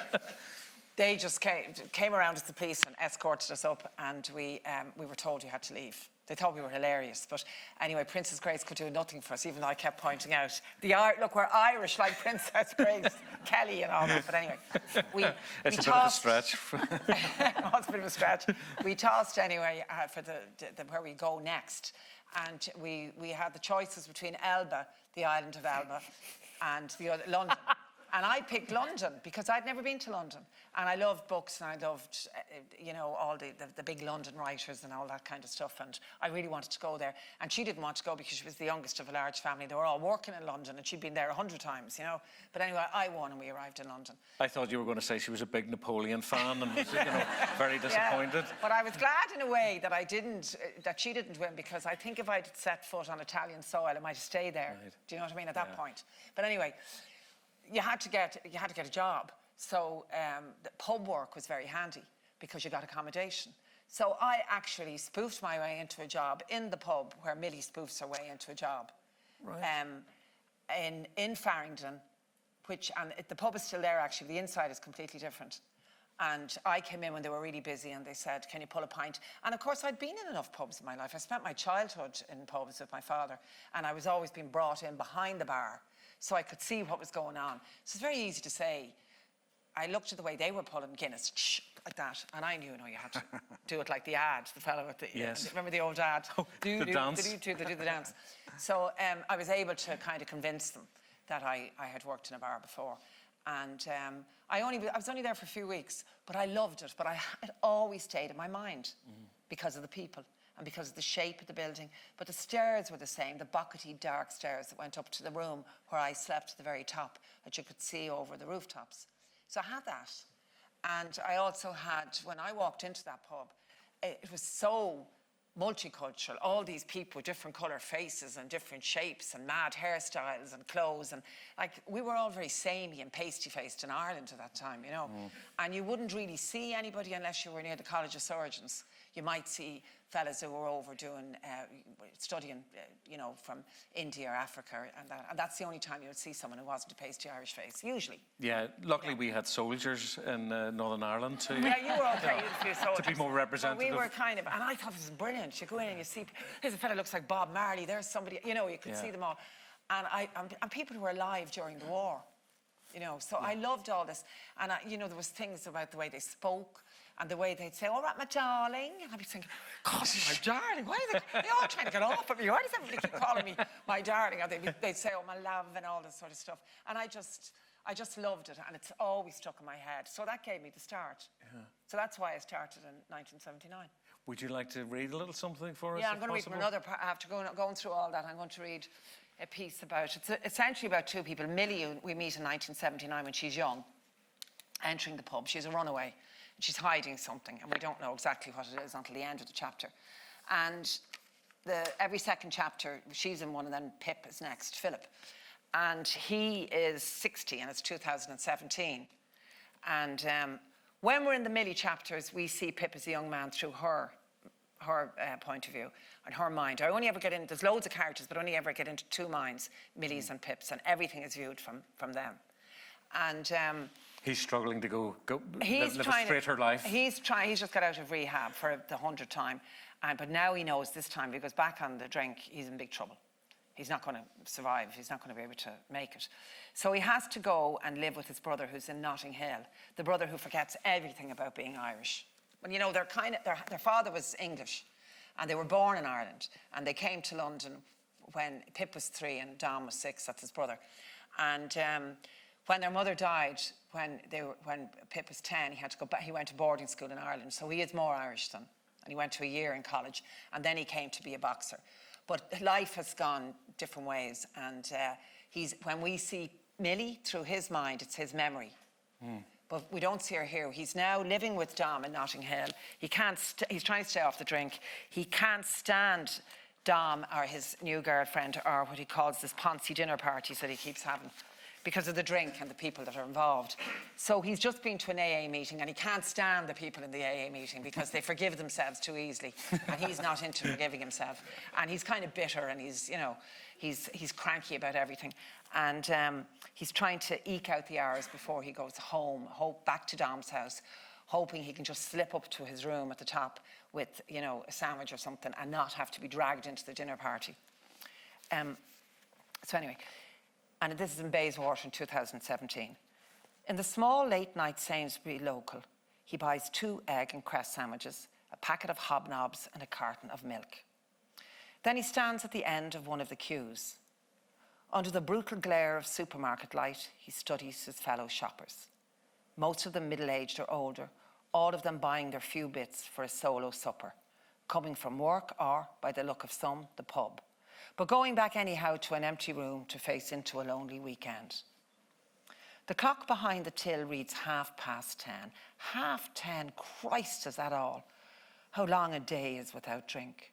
they just came around as the police and escorted us up, and we were told we had to leave. They thought we were hilarious, but anyway, Princess Grace could do nothing for us, even though I kept pointing out look, we're Irish like Princess Grace, Kelly and all that. But anyway, it's a bit of a stretch. It's a bit of a stretch. We tossed anyway for the where we go next, and we had the choices between Elba, the island of Elba, and the other, London. And I picked London because I'd never been to London. And I loved books and I loved, all the big London writers and all that kind of stuff. And I really wanted to go there. And she didn't want to go because she was the youngest of a large family. They were all working in London and she'd been there 100 times, But anyway, I won and we arrived in London. I thought you were going to say she was a big Napoleon fan and was, very disappointed. Yeah. But I was glad in a way that that she didn't win, because I think if I'd set foot on Italian soil, I might have stayed there. Right. Do you know what I mean? At that point. But anyway, you had to get a job. So the pub work was very handy because you got accommodation. So I actually spoofed my way into a job in the pub where Millie spoofs her way into a job. Right. In Farringdon, and the pub is still there actually, the inside is completely different. And I came in when they were really busy and they said, can you pull a pint? And of course, I'd been in enough pubs in my life. I spent my childhood in pubs with my father, and I was always being brought in behind the bar so I could see what was going on. So it's very easy to say, I looked at the way they were pulling Guinness, like that, and I knew, you had to do it like the ad, the fellow with the, yes. Remember the old ad? The dance. They do the dance. So I was able to kind of convince them that I had worked in a bar before. And I was only there for a few weeks, but I loved it. But it always stayed in my mind because of the people and because of the shape of the building. But the stairs were the same, the buckety dark stairs that went up to the room where I slept at the very top, that you could see over the rooftops. So I had that. And I also had, when I walked into that pub, it was so multicultural, all these people with different colour faces and different shapes and mad hairstyles and clothes, and we were all very samey and pasty-faced in Ireland at that time, And you wouldn't really see anybody unless you were near the College of Surgeons. You might see fellas who were over doing, studying, from India or Africa, and that's the only time you would see someone who wasn't a pasty Irish face, usually. Yeah, luckily we had soldiers in Northern Ireland too. Yeah, you were okay, you had a few soldiers. To be more representative. But we were kind of, and I thought this was brilliant. You go in and you see, here's a fella looks like Bob Marley, there's somebody, you could see them all. And people who were alive during the war, so I loved all this. And, there was things about the way they spoke and the way they'd say, all right, my darling. And I'd be thinking, God, my darling, why are they all trying to get off of me? Why does everybody keep calling me my darling? Or they'd say, oh, my love, and all this sort of stuff. And I just loved it, and it's always stuck in my head. So that gave me the start. Yeah. So that's why I started in 1979. Would you like to read a little something for us? Yeah, I'm going to read from another part. After going through all that, I'm going to read a piece about, it's essentially about two people. Millie, who we meet in 1979 when she's young, entering the pub. She's a runaway. She's hiding something, and we don't know exactly what it is until the end of the chapter. And every second chapter, she's in one, and then Pip is next, Philip. And he is 60, and it's 2017. And when we're in the Millie chapters, we see Pip as a young man through her point of view and her mind. I only ever get in, there's loads of characters, but only ever get into two minds, Millie's and Pip's, and everything is viewed from them. And he's struggling to go live a straighter life. He's just got out of rehab for the 100th time. But now he knows this time, because back on the drink, he's in big trouble. He's not going to survive. He's not going to be able to make it. So he has to go and live with his brother, who's in Notting Hill, the brother who forgets everything about being Irish. When, their father was English, and they were born in Ireland, and they came to London when Pip was 3 and Dom was 6, that's his brother. And when their mother died, when Pip was 10, he had to go back. He went to boarding school in Ireland, so he is more Irish than, and he went to a year in college, and then he came to be a boxer. But life has gone different ways, and when we see Millie through his mind, it's his memory. But we don't see her here. He's now living with Dom in Notting Hill. He's trying to stay off the drink. He can't stand Dom or his new girlfriend, or what he calls this Ponzi dinner parties that he keeps having, because of the drink and the people that are involved. So he's just been to an AA meeting, and he can't stand the people in the AA meeting because they forgive themselves too easily, and he's not into forgiving himself. And he's kind of bitter, and he's cranky about everything. And he's trying to eke out the hours before he goes home, back to Dom's house, hoping he can just slip up to his room at the top with, a sandwich or something, and not have to be dragged into the dinner party. So anyway, and this is in Bayswater in 2017. In the small late-night Sainsbury local, he buys 2 egg and cress sandwiches, a packet of hobnobs, and a carton of milk. Then he stands at the end of one of the queues. Under the brutal glare of supermarket light, he studies his fellow shoppers. Most of them middle-aged or older, all of them buying their few bits for a solo supper, coming from work or, by the look of some, the pub, but going back anyhow to an empty room to face into a lonely weekend. The clock behind the till reads 10:30. 10:30, Christ, is that all? How long a day is without drink.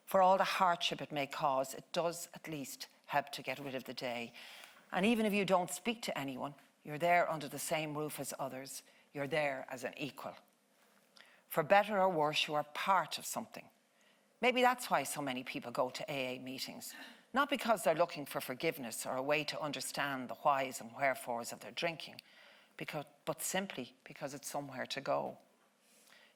For all the hardship it may cause, it does at least help to get rid of the day. And even if you don't speak to anyone, you're there under the same roof as others. You're there as an equal. For better or worse, you are part of something. Maybe that's why so many people go to AA meetings. Not because they're looking for forgiveness or a way to understand the whys and wherefores of their drinking, but simply because it's somewhere to go.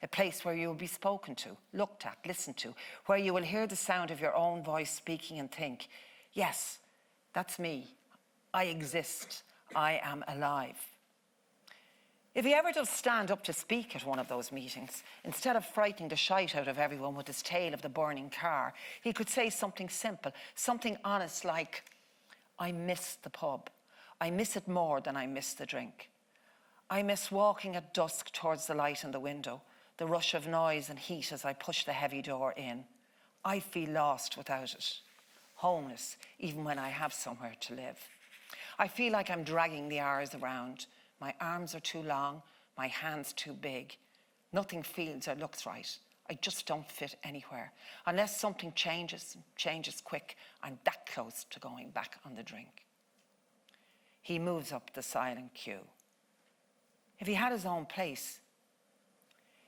A place where you will be spoken to, looked at, listened to, where you will hear the sound of your own voice speaking and think, yes, that's me. I exist. I am alive. If he ever does stand up to speak at one of those meetings, instead of frightening the shite out of everyone with his tale of the burning car, he could say something simple, something honest like, I miss the pub. I miss it more than I miss the drink. I miss walking at dusk towards the light in the window, the rush of noise and heat as I push the heavy door in. I feel lost without it, homeless even when I have somewhere to live. I feel like I'm dragging the hours around. My arms are too long, my hands too big. Nothing feels or looks right. I just don't fit anywhere. Unless something changes quick, I'm that close to going back on the drink. He moves up the silent queue. If he had his own place,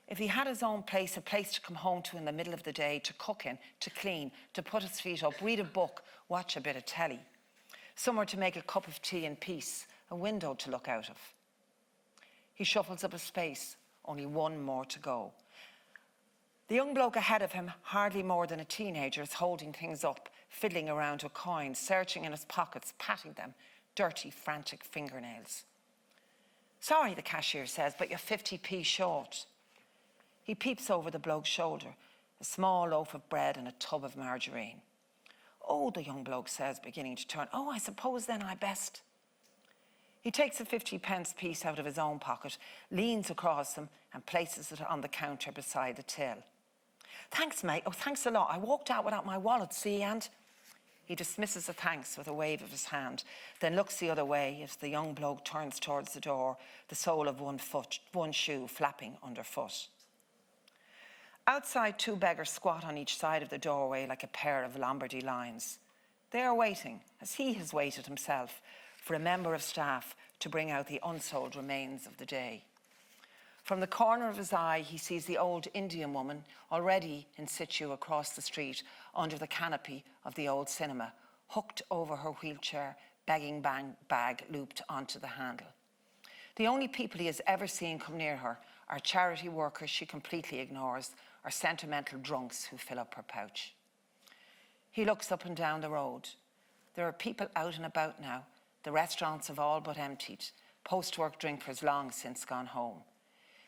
If he had his own place, a place to come home to in the middle of the day, to cook in, to clean, to put his feet up, read a book, watch a bit of telly, somewhere to make a cup of tea in peace, a window to look out of. He shuffles up a space, only one more to go. The young bloke ahead of him, hardly more than a teenager, is holding things up, fiddling around with coins, searching in his pockets, patting them, dirty, frantic fingernails. Sorry, the cashier says, but you're 50p short. He peeps over the bloke's shoulder, a small loaf of bread and a tub of margarine. Oh, the young bloke says, beginning to turn. Oh, I suppose then I best. He takes a 50p piece out of his own pocket, leans across him and places it on the counter beside the till. Thanks, mate. Oh, thanks a lot. I walked out without my wallet, see, and... He dismisses the thanks with a wave of his hand, then looks the other way as the young bloke turns towards the door, the sole of one shoe flapping underfoot. Outside, 2 beggars squat on each side of the doorway like a pair of Lombardy lions. They are waiting, as he has waited himself, for a member of staff to bring out the unsold remains of the day. From the corner of his eye, he sees the old Indian woman already in situ across the street under the canopy of the old cinema, hooked over her wheelchair, begging bag looped onto the handle. The only people he has ever seen come near her are charity workers she completely ignores, or sentimental drunks who fill up her pouch. He looks up and down the road. There are people out and about now. The restaurants have all but emptied, post-work drinkers long since gone home.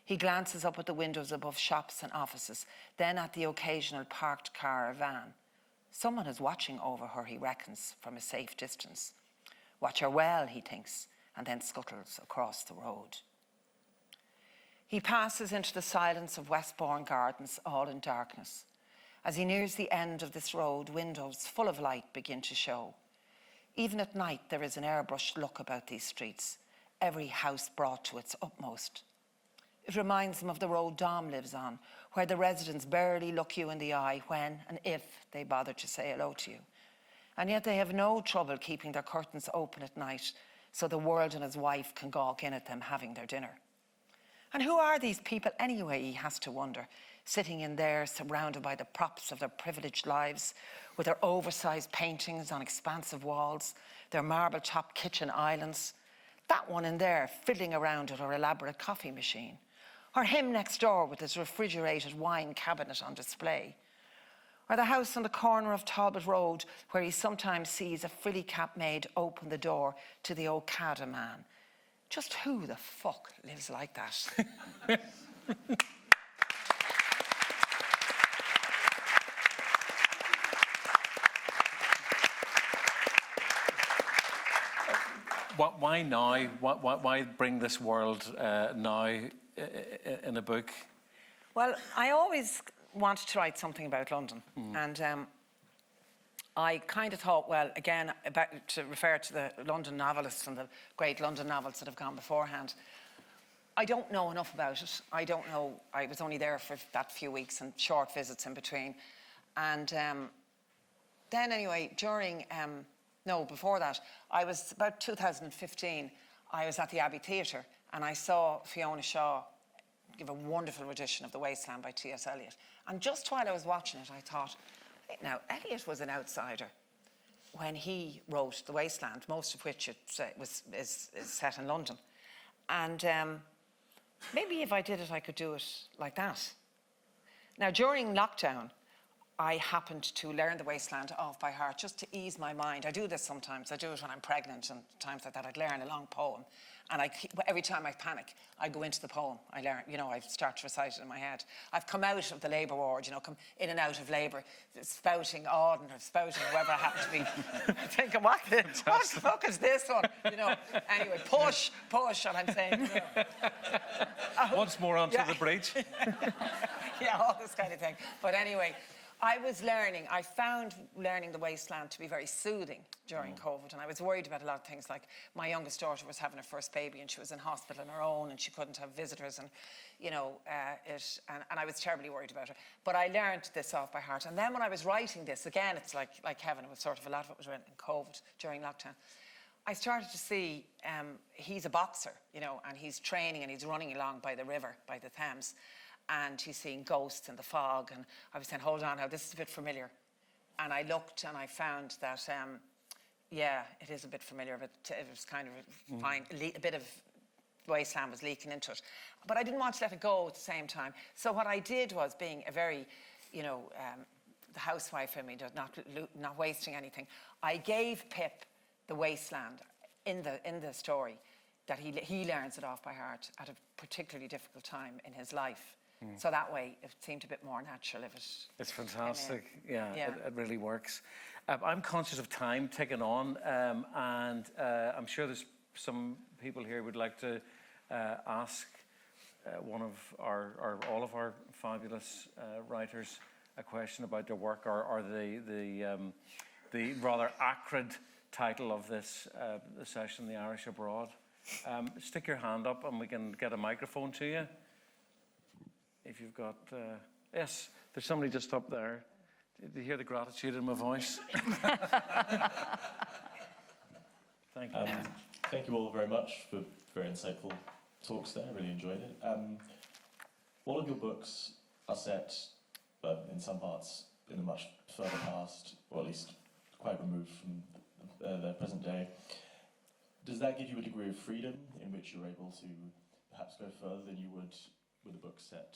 He glances up at the windows above shops and offices, then at the occasional parked car or van. Someone is watching over her, he reckons, from a safe distance. Watch her well, he thinks, and then scuttles across the road. He passes into the silence of Westbourne Gardens, all in darkness. As he nears the end of this road, windows full of light begin to show. Even at night, there is an airbrushed look about these streets, every house brought to its utmost. It reminds him of the road Dom lives on, where the residents barely look you in the eye when and if they bother to say hello to you. And yet they have no trouble keeping their curtains open at night so the world and his wife can gawk in at them having their dinner. And who are these people anyway, he has to wonder, sitting in there surrounded by the props of their privileged lives, with their oversized paintings on expansive walls, their marble-topped kitchen islands, that one in there fiddling around with her elaborate coffee machine, or him next door with his refrigerated wine cabinet on display, or the house on the corner of Talbot Road where he sometimes sees a frilly cap maid open the door to the Okada man. Just who the fuck lives like that? Why now? Why bring this world now in a book? Well, I always wanted to write something about London. And I kind of thought, well, again, to refer to the London novelists and the great London novels that have gone beforehand, I don't know enough about it. I don't know. I was only there for that few weeks and short visits in between. And then anyway, before that, I was about 2015, I was at the Abbey Theatre and I saw Fiona Shaw give a wonderful rendition of The Wasteland by T.S. Eliot. And just while I was watching it, I thought, now, Eliot was an outsider when he wrote The Wasteland, most of which is set in London. And maybe if I did it, I could do it like that. Now, during lockdown, I happened to learn The Wasteland off by heart just to ease my mind. I do this sometimes. I do it when I'm pregnant and times like that. I'd learn a long poem. And every time I panic, I go into the poem. I learn, I start to recite it in my head. I've come out of the labour ward, come in and out of labour, spouting Auden or spouting whoever I happen to be. Thinking, what the fuck is this one? Anyway, push, and I'm saying, Once more onto the breach. Yeah, all this kind of thing. But anyway, I found learning The Wasteland to be very soothing during COVID, and I was worried about a lot of things, like my youngest daughter was having her first baby and she was in hospital on her own and she couldn't have visitors, and I was terribly worried about her. But I learned this off by heart. And then when I was writing this, again, it's like heaven, it was sort of a lot of it was written in COVID during lockdown. I started to see he's a boxer, and he's training and he's running along by the river, by the Thames. and he's seeing ghosts in the fog. And I was saying, hold on, now this is a bit familiar. And I looked and I found that, yeah, it is a bit familiar, but it was kind of fine. A bit of wasteland was leaking into it. But I didn't want to let it go at the same time. So what I did was, being a very, you know, the housewife in me, not wasting anything, I gave Pip the wasteland in the story, that he learns it off by heart at a particularly difficult time in his life. So that way it seemed a bit more natural if it... It's fantastic. Yeah, Yeah. it really works. I'm conscious of time ticking on, and I'm sure there's some people here would like to ask one of our, or all of our fabulous writers a question about their work, or the rather acrid title of this session, The Irish Abroad. Stick your hand up and we can get a microphone to you. If you've got... yes, there's somebody just up there. Did you hear the gratitude in my voice? Thank you. Thank you all very much for very insightful talks there. I really enjoyed it. All of your books are set, in some parts, in the much further past, or at least quite removed from the present day. Does that give you a degree of freedom in which you're able to perhaps go further than you would with a book set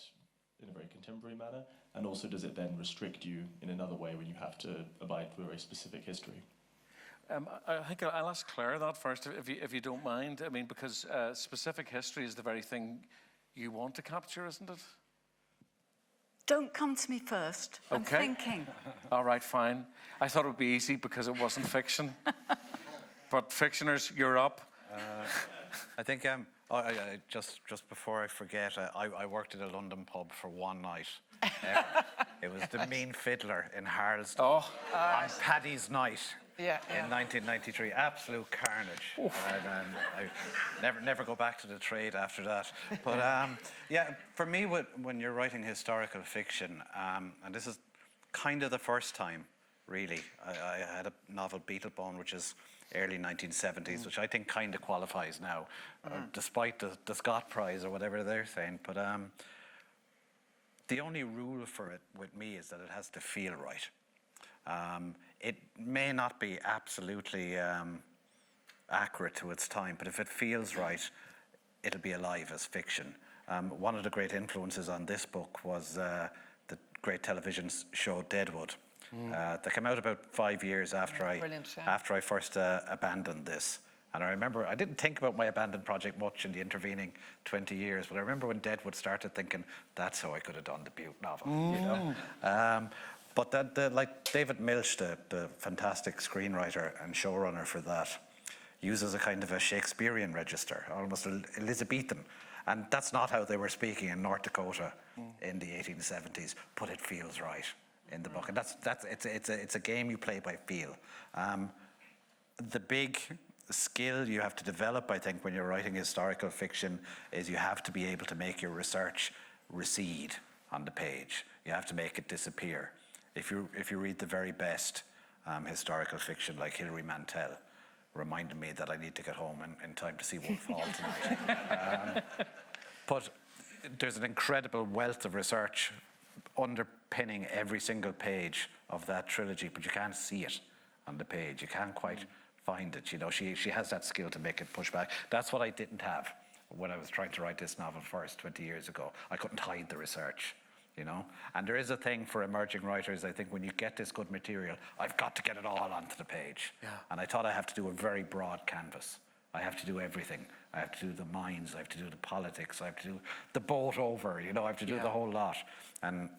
in a very contemporary manner? And also, does it then restrict you in another way when you have to abide to a very specific history? I think I'll ask Claire that first, if you don't mind. I mean, because specific history is the very thing you want to capture, isn't it? Don't come to me first. I'm Okay. thinking. All right, fine. I thought it would be easy because it wasn't fiction. But fictioners, you're up. I think just before I forget, I worked at a London pub for one night. It was the Mean Fiddler in Harlesden on Paddy's night. Yeah, In 1993, absolute carnage. I never go back to the trade after that. But yeah, for me, when you're writing historical fiction, and this is kind of the first time, really, I had a novel, Beetlebone, which is early 1970s, which I think kind of qualifies now, despite the Scott Prize or whatever they're saying. But the only rule for it with me is that it has to feel right. It may not be absolutely accurate to its time, but if it feels right, it'll be alive as fiction. One of the great influences on this book was the great television show Deadwood. That came out about 5 years after I first abandoned this. And I remember, I didn't think about my abandoned project much in the intervening 20 years, but I remember when Deadwood started thinking, that's how I could have done the Butte novel, you know? But like David Milch, the fantastic screenwriter and showrunner for that, uses a kind of a Shakespearean register, almost Elizabethan. And that's not how they were speaking in North Dakota in the 1870s, but it feels right in the book. And it's a game you play by feel. The big skill you have to develop, I think, when you're writing historical fiction is you have to be able to make your research recede on the page. You have to make it disappear. If you read the very best historical fiction like Hilary Mantel, reminded me that I need to get home in time to see Wolf Hall tonight. But there's an incredible wealth of research underpinning every single page of that trilogy, but you can't see it on the page. You can't quite find it. You know, she has that skill to make it push back. That's what I didn't have when I was trying to write this novel first 20 years ago. I couldn't hide the research. You know, and there is a thing for emerging writers. I think when you get this good material, I've got to get it all onto the page. Yeah. And I thought I have to do a very broad canvas. I have to do everything. I have to do the mines. I have to do the politics. I have to do the boat over. You know, I have to do the whole lot. And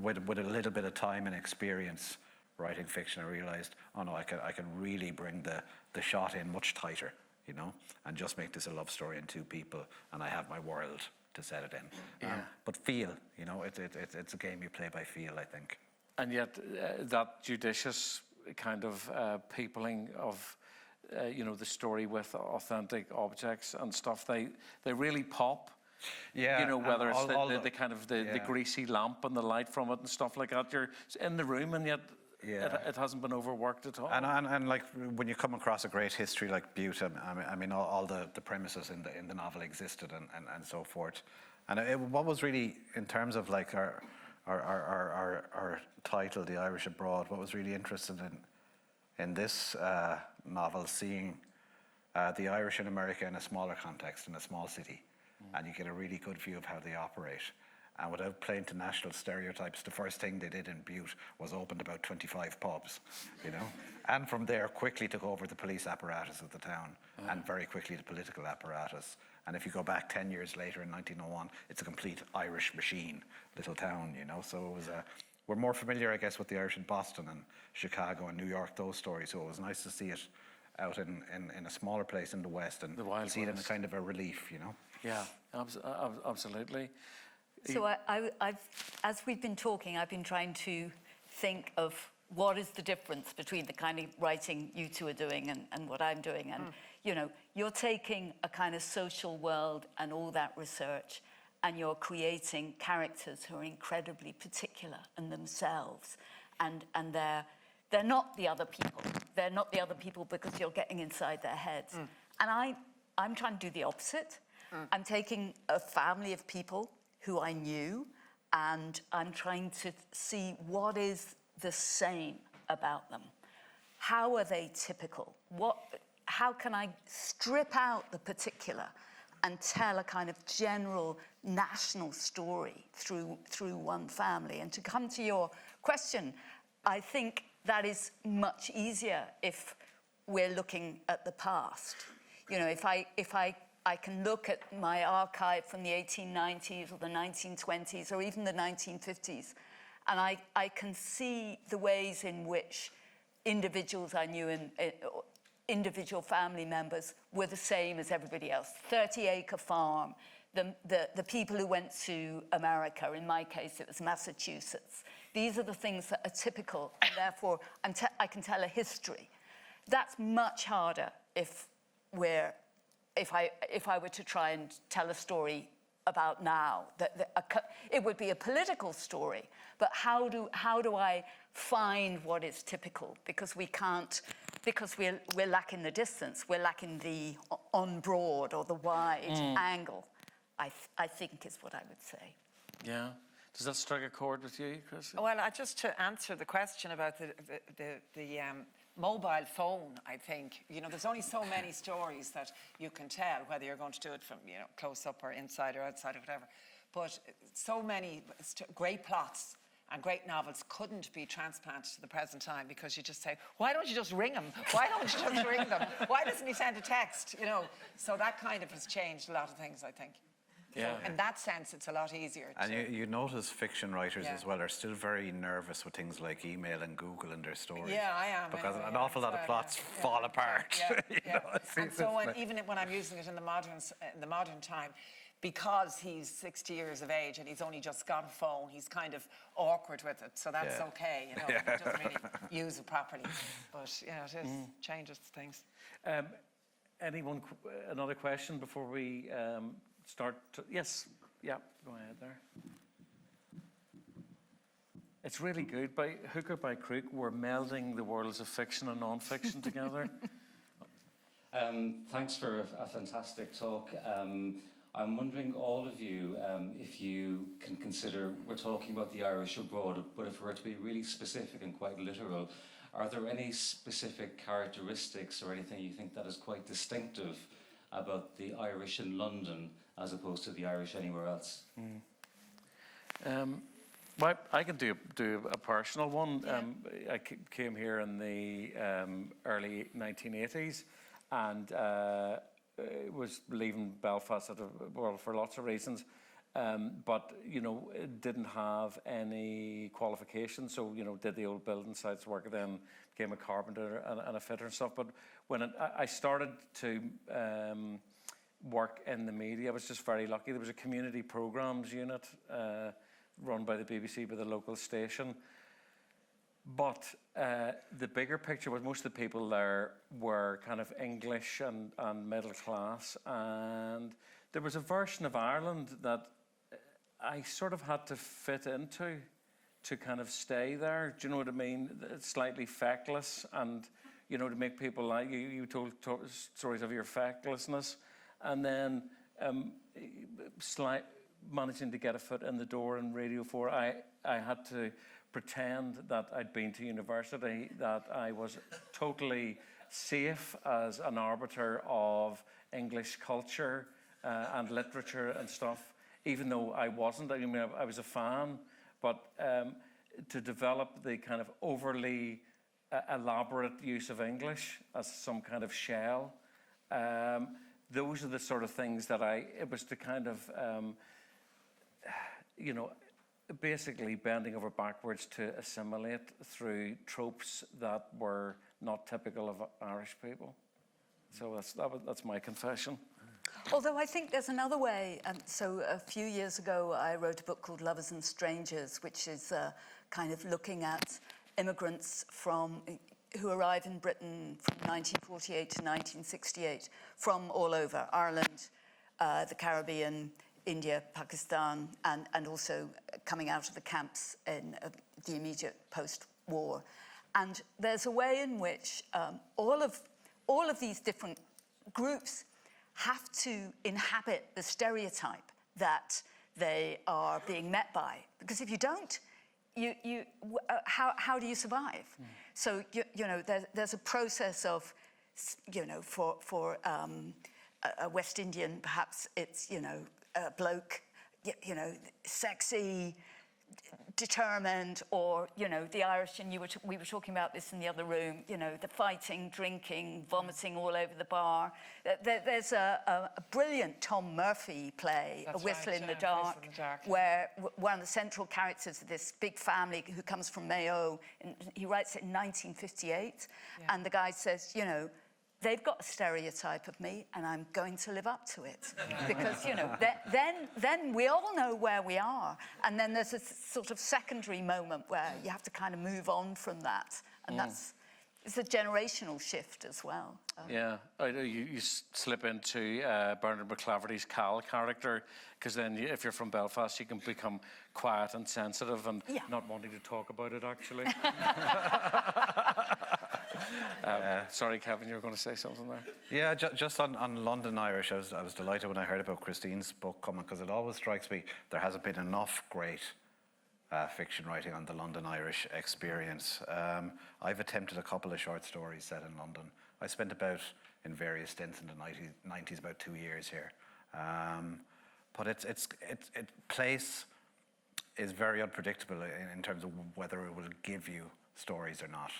with a little bit of time and experience writing fiction, I realized, oh no, I can really bring the shot in much tighter. You know, and just make this a love story in two people, and I have my world to set it in. But feel, you know, it's a game you play by feel, I think. And yet that judicious kind of peopling of, you know, the story with authentic objects and stuff, they really pop. Yeah. You know, whether it's the kind of the greasy lamp and the light from it and stuff like that. You're in the room and yet Yeah. it hasn't been overworked at all. And like when you come across a great history like Butte, I mean all the premises in the novel existed and so forth. And what was really, in terms of like our title, The Irish Abroad, what was really interesting in this novel, seeing the Irish in America in a smaller context, in a small city, and you get a really good view of how they operate. And without playing to national stereotypes, the first thing they did in Butte was opened about 25 pubs, you know? And from there, quickly took over the police apparatus of the town, and very quickly the political apparatus. And if you go back 10 years later in 1901, it's a complete Irish machine, little town, you know? So it was we're more familiar, I guess, with the Irish in Boston and Chicago and New York, those stories. So it was nice to see it out in a smaller place in the West and The Wild see it in a West. kind of a relief, you know? Yeah, absolutely. So I've, as we've been talking, I've been trying to think of what is the difference between the kind of writing you two are doing and what I'm doing. And, you know, you're taking a kind of social world and all that research, and you're creating characters who are incredibly particular in themselves. And they're not the other people. They're not the other people because you're getting inside their heads. And I'm trying to do the opposite. I'm taking a family of people who I knew, and I'm trying to see what is the same about them. How are they typical? How can I strip out the particular and tell a kind of general national story through one family? And to come to your question, I think that is much easier if we're looking at the past. You know, if I can look at my archive from the 1890s or the 1920s or even the 1950s, and I can see the ways in which individuals I knew and individual family members were the same as everybody else. 30-acre farm, the people who went to America, in my case it was Massachusetts. These are the things that are typical, and therefore I can tell a history. That's much harder if I were to try and tell a story about now. It would be a political story, but how do I find what is typical? Because we can't, because we're lacking the distance, we're lacking the on broad or the wide angle, I think is what I would say. Yeah. Does that strike a chord with you, Chris? Well, just to answer the question about the mobile phone, I think, you know, there's only so many stories that you can tell, whether you're going to do it from, you know, close up or inside or outside or whatever. But so many great plots and great novels couldn't be transplanted to the present time because you just say, why don't you just ring him? Why don't you just ring them? Why doesn't he send a text? You know, so that kind of has changed a lot of things, I think. Yeah. So in that sense, it's a lot easier. And you notice fiction writers Yeah. as well are still very nervous with things like email and Google in their stories. Yeah, I am. Because anyway, an awful lot of plots fall apart. Yeah, you yeah. know, it's- And so it's- even when I'm using it in the modern time, because he's 60 years of age and he's only just got a phone, he's kind of awkward with it. So that's Yeah. okay, you know, he doesn't really use it properly. But, you know, it is, changes things. Another question before we start? Yes. Yeah, go ahead there. It's really good. By hook or by crook, we're melding the worlds of fiction and non-fiction together. Thanks for a fantastic talk. I'm wondering, all of you, if you can consider, we're talking about the Irish abroad, but if we're to be really specific and quite literal, are there any specific characteristics or anything you think that is quite distinctive about the Irish in London as opposed to the Irish anywhere else? Well, I can do a personal one. I came here in the early 1980s and was leaving Belfast for lots of reasons. But, you know, didn't have any qualifications. So, you know, did the old building sites work, then became a carpenter and a fitter and stuff. But when I started to work in the media, I was just very lucky. There was a community programs unit run by the BBC, by the local station. But the bigger picture was most of the people there were kind of English and middle class. And there was a version of Ireland that I sort of had to fit into to kind of stay there. Do you know what I mean? It's slightly feckless, and you know, to make people like you. You told stories of your fecklessness, and then managing to get a foot in the door in Radio 4. I had to pretend that I'd been to university, that I was totally safe as an arbiter of English culture and literature and stuff, even though I wasn't. I mean, I was a fan, but to develop the kind of overly elaborate use of English as some kind of shell, those are the sort of things that it was to kind of, you know, basically bending over backwards to assimilate through tropes that were not typical of Irish people. So that's my confession. Although I think there's another way. So a few years ago, I wrote a book called Lovers and Strangers, which is kind of looking at immigrants who arrive in Britain from 1948 to 1968 from all over, Ireland, the Caribbean, India, Pakistan, and also coming out of the camps in the immediate post-war. And there's a way in which all of these different groups have to inhabit the stereotype that they are being met by. Because if you don't, how do you survive? So you know, there's a process of, you know, for a West Indian, perhaps it's, you know, a bloke, you know, sexy, determined, or, you know, the Irish, and we were talking about this in the other room, you know, the fighting, drinking, vomiting all over the bar. There's a brilliant Tom Murphy play, That's A Whistle right, in the yeah, Dark, Whistle in the Dark, yeah. where one of the central characters of this big family who comes from Mayo, and he writes it in 1958, and the guy says, you know, they've got a stereotype of me, and I'm going to live up to it. Because, you know, then we all know where we are. And then there's a sort of secondary moment where you have to kind of move on from that. And it's a generational shift as well. Yeah, you slip into Bernard McClaverty's Cal character, because then if you're from Belfast, you can become quiet and sensitive and not wanting to talk about it, actually. Sorry, Kevin, you were going to say something there. Yeah, just on London Irish, I was delighted when I heard about Christine's book coming, because it always strikes me there hasn't been enough great fiction writing on the London Irish experience. I've attempted a couple of short stories set in London. I spent in various stints in the 90s, about 2 years here. But its place is very unpredictable in terms of whether it will give you stories or not.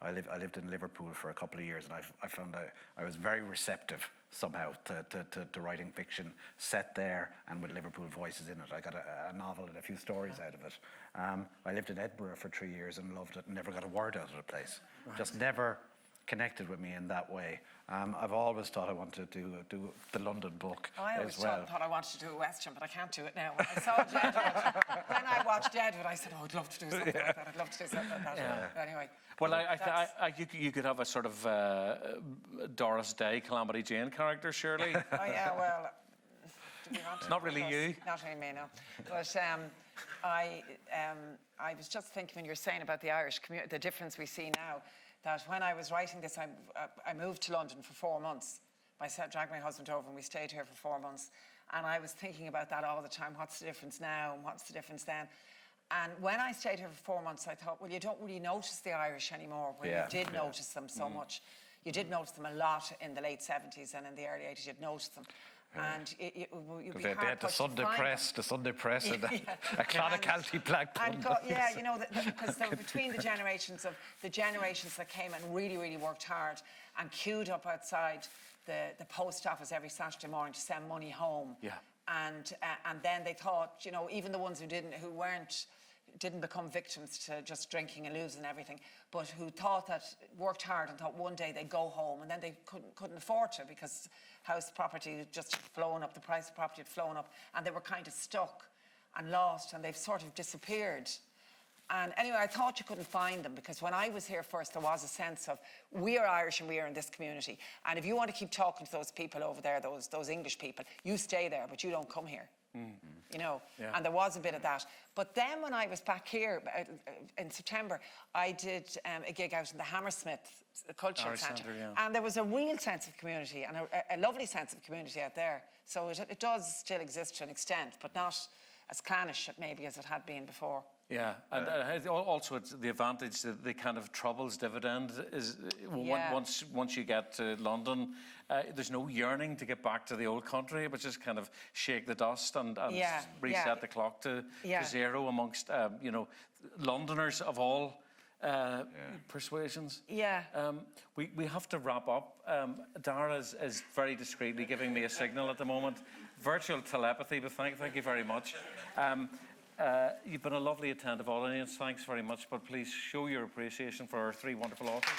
I lived in Liverpool for a couple of years, and I found I was very receptive somehow to writing fiction set there and with Liverpool voices in it. I got a novel and a few stories out of it. I lived in Edinburgh for 3 years and loved it and never got a word out of the place. Right. Just never connected with me in that way. I've always thought I wanted to do the London book as well. I always thought I wanted to do a Western, but I can't do it now. When I saw Deadwood, when I watched Deadwood, I said, oh, I'd love to do something like that. I'd love to do something like that. Yeah. Anyway. Well, you could have a sort of Doris Day, Calamity Jane character, surely. Oh, yeah, well, do we want to? Not really you. Not really me, no. But I was just thinking when you were saying about the Irish community, the difference we see now, that when I was writing this, I moved to London for 4 months. I dragged my husband over and we stayed here for 4 months. And I was thinking about that all the time. What's the difference now and what's the difference then? And when I stayed here for 4 months, I thought, well, you don't really notice the Irish anymore. When you did notice them so much. You did notice them a lot in the late 70s and in the early 80s, you'd notice them. And you'd be they had the Sunday Press, and a Clonacalty Black Pundit. Yeah, you know, because between the generations that came and really, really worked hard and queued up outside the post office every Saturday morning to send money home. Yeah. And then they thought, you know, even the ones who didn't become victims to just drinking and losing everything, but who worked hard and thought one day they'd go home, and then they couldn't afford to because house property had just flown up, the price of property had flown up, and they were kind of stuck and lost, and they've sort of disappeared. And anyway, I thought you couldn't find them, because when I was here first, there was a sense of, we are Irish and we are in this community. And if you want to keep talking to those people over there, those English people, you stay there, but you don't come here. you know, Yeah. and there was a bit of that. But then when I was back here in September, I did a gig out in the Hammersmith Cultural Irish Centre. Centre, yeah. And there was a real sense of community and a lovely sense of community out there. So it does still exist to an extent, but not as clannish maybe as it had been before. Yeah, and also it's the advantage that the kind of troubles dividend is Yeah. once you get to London, there's no yearning to get back to the old country, but just kind of shake the dust and Yeah, reset yeah. the clock to Yeah. zero amongst you know, Londoners of all persuasions. Yeah. We have to wrap up. Dara is very discreetly giving me a signal at the moment. Virtual telepathy, but thank you very much. You've been a lovely attentive audience. Thanks very much. But please show your appreciation for our three wonderful authors.